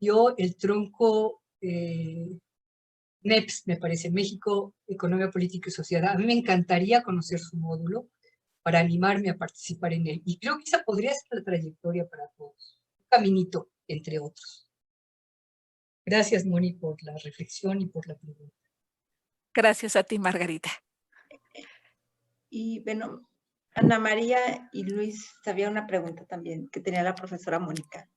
Speaker 2: dio el tronco MEPS, me parece, México, Economía, Política y Sociedad. A mí me encantaría conocer su módulo para animarme a participar en él. Y creo que esa podría ser la trayectoria para todos. Un caminito, entre otros. Gracias, Moni, por la reflexión y por la pregunta.
Speaker 9: Gracias a ti, Margarita.
Speaker 1: Y bueno, Ana María y Luis, había una pregunta también que tenía la profesora Mónica.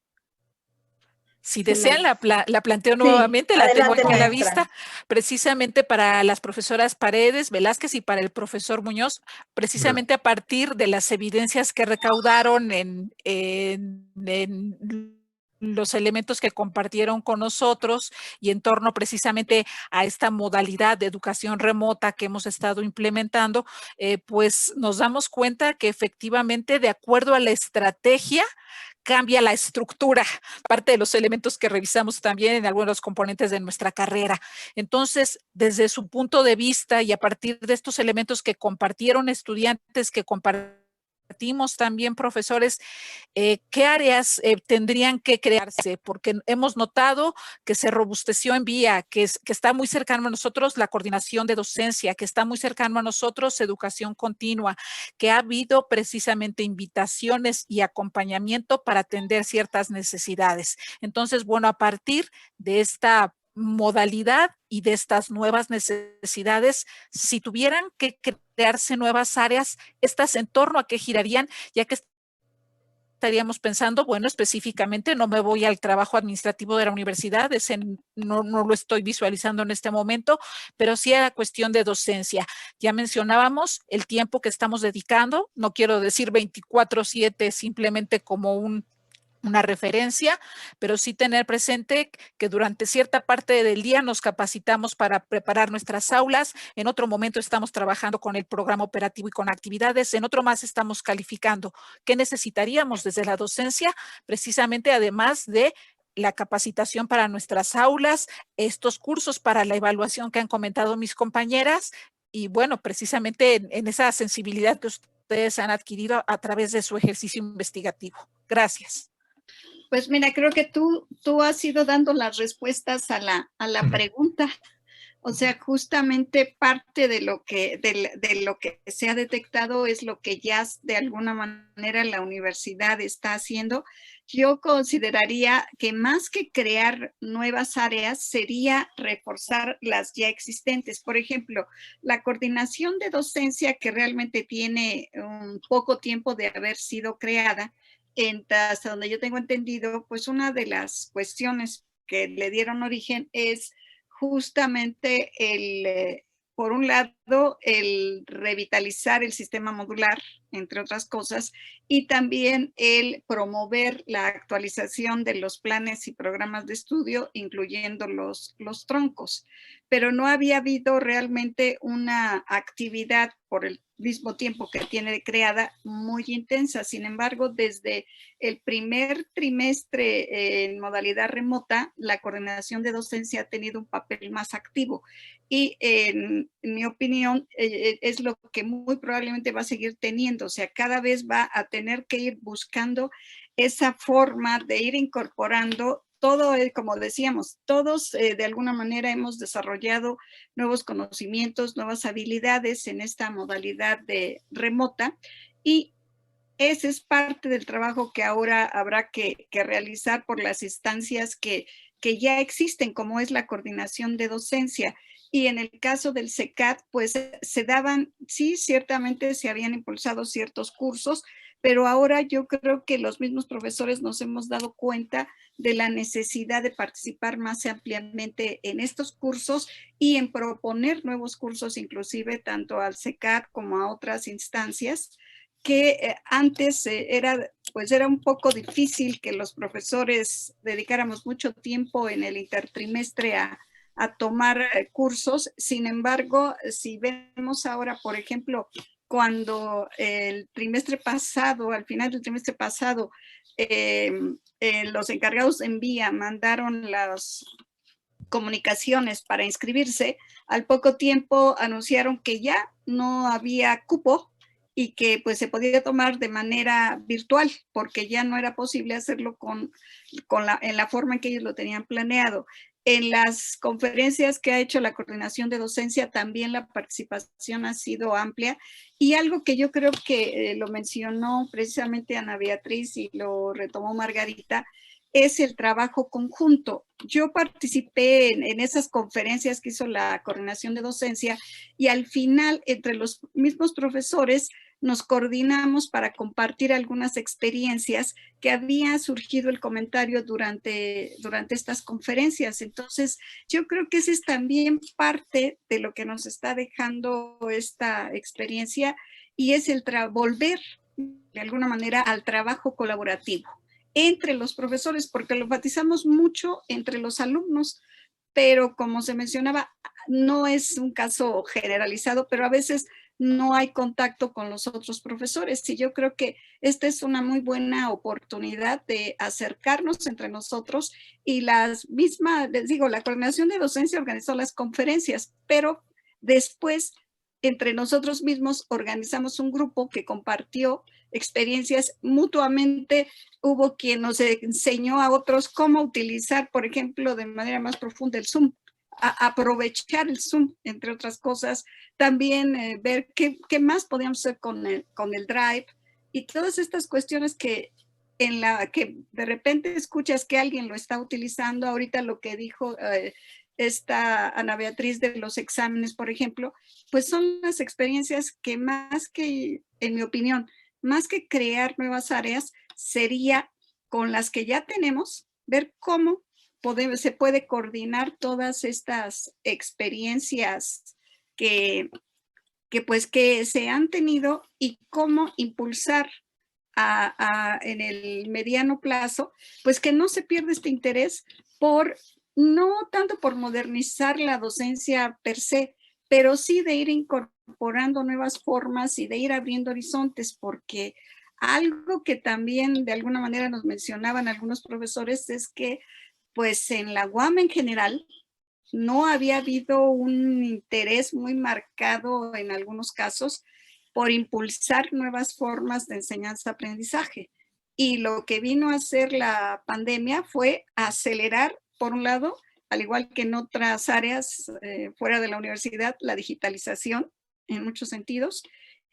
Speaker 9: Si desean, la planteo
Speaker 1: sí,
Speaker 9: nuevamente, la tengo aquí a la
Speaker 1: maestra.
Speaker 9: vista, precisamente para las profesoras Paredes, Velázquez y para el profesor Muñoz, precisamente a partir de las evidencias que recaudaron en los elementos que compartieron con nosotros y en torno precisamente a esta modalidad de educación remota que hemos estado implementando, pues nos damos cuenta que efectivamente, de acuerdo a la estrategia, cambia la estructura, parte de los elementos que revisamos también en algunos componentes de nuestra carrera. Entonces, desde su punto de vista y a partir de estos elementos que compartieron estudiantes, que compartimos también profesores, ¿qué áreas tendrían que crearse? Porque hemos notado que se robusteció en vía, que está muy cercano a nosotros la coordinación de docencia, que está muy cercano a nosotros educación continua, que ha habido precisamente invitaciones y acompañamiento para atender ciertas necesidades. Entonces, bueno, a partir de esta modalidad y de estas nuevas necesidades, si tuvieran que crearse nuevas áreas, estas en torno a qué girarían, ya que estaríamos pensando? Bueno, específicamente no me voy al trabajo administrativo de la universidad, ese no lo estoy visualizando en este momento, pero sí a la cuestión de docencia. Ya mencionábamos el tiempo que estamos dedicando, no quiero decir 24/7 simplemente como una referencia, pero sí tener presente que durante cierta parte del día nos capacitamos para preparar nuestras aulas, en otro momento estamos trabajando con el programa operativo y con actividades, en otro más estamos calificando. ¿Qué necesitaríamos desde la docencia? Precisamente además de la capacitación para nuestras aulas, estos cursos para la evaluación que han comentado mis compañeras y bueno, precisamente en esa sensibilidad que ustedes han adquirido a través de su ejercicio investigativo. Gracias.
Speaker 4: Pues mira, creo que tú has ido dando las respuestas a la pregunta. O sea, justamente parte de lo que se ha detectado es lo que ya de alguna manera la universidad está haciendo. Yo consideraría que más que crear nuevas áreas sería reforzar las ya existentes. Por ejemplo, la coordinación de docencia que realmente tiene un poco tiempo de haber sido creada, hasta donde yo tengo entendido, pues una de las cuestiones que le dieron origen es justamente por un lado, el revitalizar el sistema modular, entre otras cosas, y también el promover la actualización de los planes y programas de estudio, incluyendo los troncos. Pero no había habido realmente una actividad por el mismo tiempo que tiene creada muy intensa. Sin embargo, desde el primer trimestre en modalidad remota, la coordinación de docencia ha tenido un papel más activo y en mi opinión es lo que muy probablemente va a seguir teniendo. O sea, cada vez va a tener que ir buscando esa forma de ir incorporando todo, como decíamos, todos de alguna manera hemos desarrollado nuevos conocimientos, nuevas habilidades en esta modalidad de remota y ese es parte del trabajo que ahora habrá que realizar por las instancias que ya existen, como es la coordinación de docencia. Y en el caso del CECAT, pues se daban, sí, ciertamente se habían impulsado ciertos cursos, pero ahora yo creo que los mismos profesores nos hemos dado cuenta de la necesidad de participar más ampliamente en estos cursos y en proponer nuevos cursos, inclusive tanto al CECAT como a otras instancias, que antes era un poco difícil que los profesores dedicáramos mucho tiempo en el intertrimestre a tomar cursos. Sin embargo, si vemos ahora, por ejemplo, cuando el trimestre pasado, al final del trimestre pasado, los encargados en vía mandaron las comunicaciones para inscribirse, al poco tiempo anunciaron que ya no había cupo y que pues se podía tomar de manera virtual porque ya no era posible hacerlo en la forma en que ellos lo tenían planeado. En las conferencias que ha hecho la coordinación de docencia también la participación ha sido amplia y algo que yo creo que lo mencionó precisamente Ana Beatriz y lo retomó Margarita, es el trabajo conjunto. Yo participé en esas conferencias que hizo la coordinación de docencia y al final entre los mismos profesores nos coordinamos para compartir algunas experiencias que había surgido el comentario durante estas conferencias. Entonces, yo creo que ese es también parte de lo que nos está dejando esta experiencia y es el volver de alguna manera al trabajo colaborativo entre los profesores, porque lo enfatizamos mucho entre los alumnos, pero como se mencionaba, no es un caso generalizado, pero a veces no hay contacto con los otros profesores. Y yo creo que esta es una muy buena oportunidad de acercarnos entre nosotros y les digo, la coordinación de docencia organizó las conferencias, pero después entre nosotros mismos organizamos un grupo que compartió experiencias mutuamente. Hubo quien nos enseñó a otros cómo utilizar, por ejemplo, de manera más profunda el Zoom, aprovechar el Zoom, entre otras cosas. También ver qué más podíamos hacer con el Drive y todas estas cuestiones que de repente escuchas que alguien lo está utilizando. Ahorita lo que dijo esta Ana Beatriz de los exámenes, por ejemplo, pues son las experiencias que más que, en mi opinión, más que crear nuevas áreas, sería con las que ya tenemos, ver cómo se puede coordinar todas estas experiencias que se han tenido y cómo impulsar en el mediano plazo, pues que no se pierda este interés no tanto por modernizar la docencia per se, pero sí de ir incorporando nuevas formas y de ir abriendo horizontes, porque algo que también de alguna manera nos mencionaban algunos profesores es que pues en la UAM en general no había habido un interés muy marcado en algunos casos por impulsar nuevas formas de enseñanza-aprendizaje. Y lo que vino a hacer la pandemia fue acelerar, por un lado, al igual que en otras áreas fuera de la universidad, la digitalización en muchos sentidos,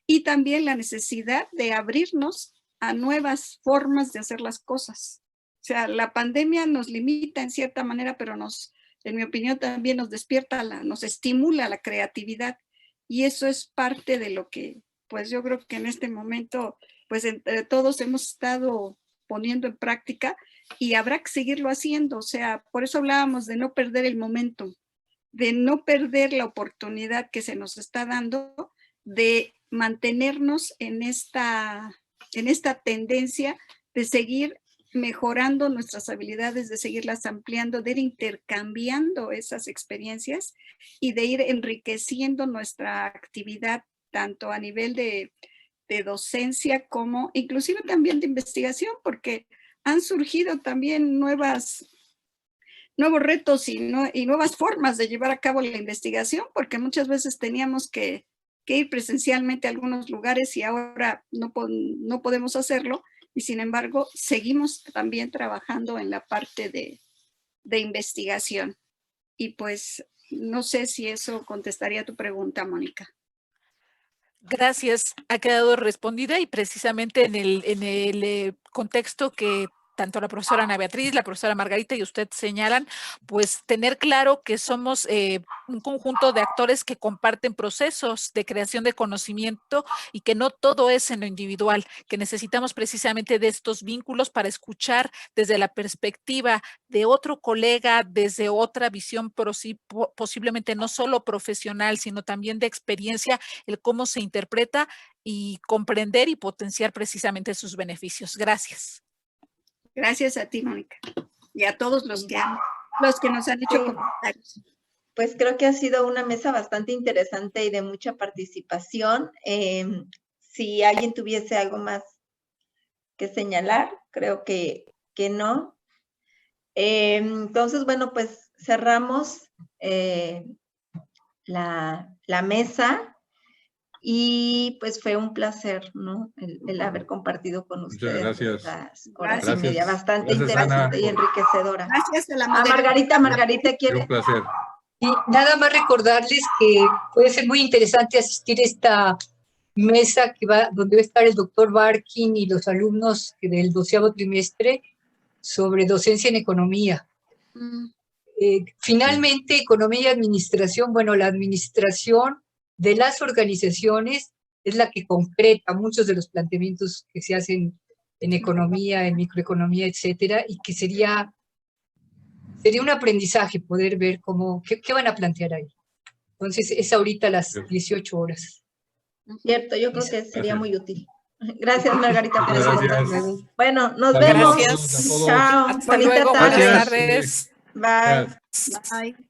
Speaker 4: y también la necesidad de abrirnos a nuevas formas de hacer las cosas. O sea, la pandemia nos limita en cierta manera, pero en mi opinión, también nos despierta, nos estimula la creatividad. Y eso es parte de lo que, pues yo creo que en este momento, pues entre todos hemos estado poniendo en práctica y habrá que seguirlo haciendo. O sea, por eso hablábamos de no perder el momentum, de no perder la oportunidad que se nos está dando de mantenernos en esta tendencia de seguir mejorando nuestras habilidades, de seguirlas ampliando, de ir intercambiando esas experiencias y de ir enriqueciendo nuestra actividad tanto a nivel de docencia como inclusive también de investigación, porque han surgido también nuevos retos y nuevas formas de llevar a cabo la investigación, porque muchas veces teníamos que ir presencialmente a algunos lugares y ahora no podemos hacerlo. Y sin embargo, seguimos también trabajando en la parte de investigación. Y pues, no sé si eso contestaría a tu pregunta, Mónica.
Speaker 9: Gracias, ha quedado respondida y precisamente en el contexto que tanto la profesora Ana Beatriz, la profesora Margarita y usted señalan, pues tener claro que somos un conjunto de actores que comparten procesos de creación de conocimiento y que no todo es en lo individual, que necesitamos precisamente de estos vínculos para escuchar desde la perspectiva de otro colega, desde otra visión posiblemente no solo profesional, sino también de experiencia, el cómo se interpreta y comprender y potenciar precisamente sus beneficios. Gracias.
Speaker 4: Gracias a ti, Mónica, y a todos los que nos han hecho comentarios.
Speaker 1: Pues creo que ha sido una mesa bastante interesante y de mucha participación. Si alguien tuviese algo más que señalar, creo que no. Entonces, bueno, pues cerramos la mesa. Y pues fue un placer, ¿no? El haber compartido con ustedes.
Speaker 3: Muchas gracias.
Speaker 1: Estas horas y media, bastante interesante
Speaker 3: Ana,
Speaker 1: y enriquecedora.
Speaker 4: Gracias a la
Speaker 1: Margarita quiere.
Speaker 3: Un placer.
Speaker 2: Y nada más recordarles que puede ser muy interesante asistir a esta mesa donde va a estar el doctor Barkin y los alumnos del 12º trimestre sobre docencia en economía. Finalmente, economía y administración, bueno, la administración de las organizaciones es la que concreta muchos de los planteamientos que se hacen en economía, en microeconomía, etcétera, y que sería un aprendizaje poder ver qué van a plantear ahí. Entonces, es ahorita a las 18 horas.
Speaker 1: Cierto, yo creo que sería muy útil. Gracias, Margarita, por
Speaker 3: Gracias.
Speaker 1: Bueno, nos vemos.
Speaker 9: Gracias.
Speaker 1: Chao.
Speaker 9: Hasta luego. Buenas tardes.
Speaker 1: Bye.
Speaker 4: Bye.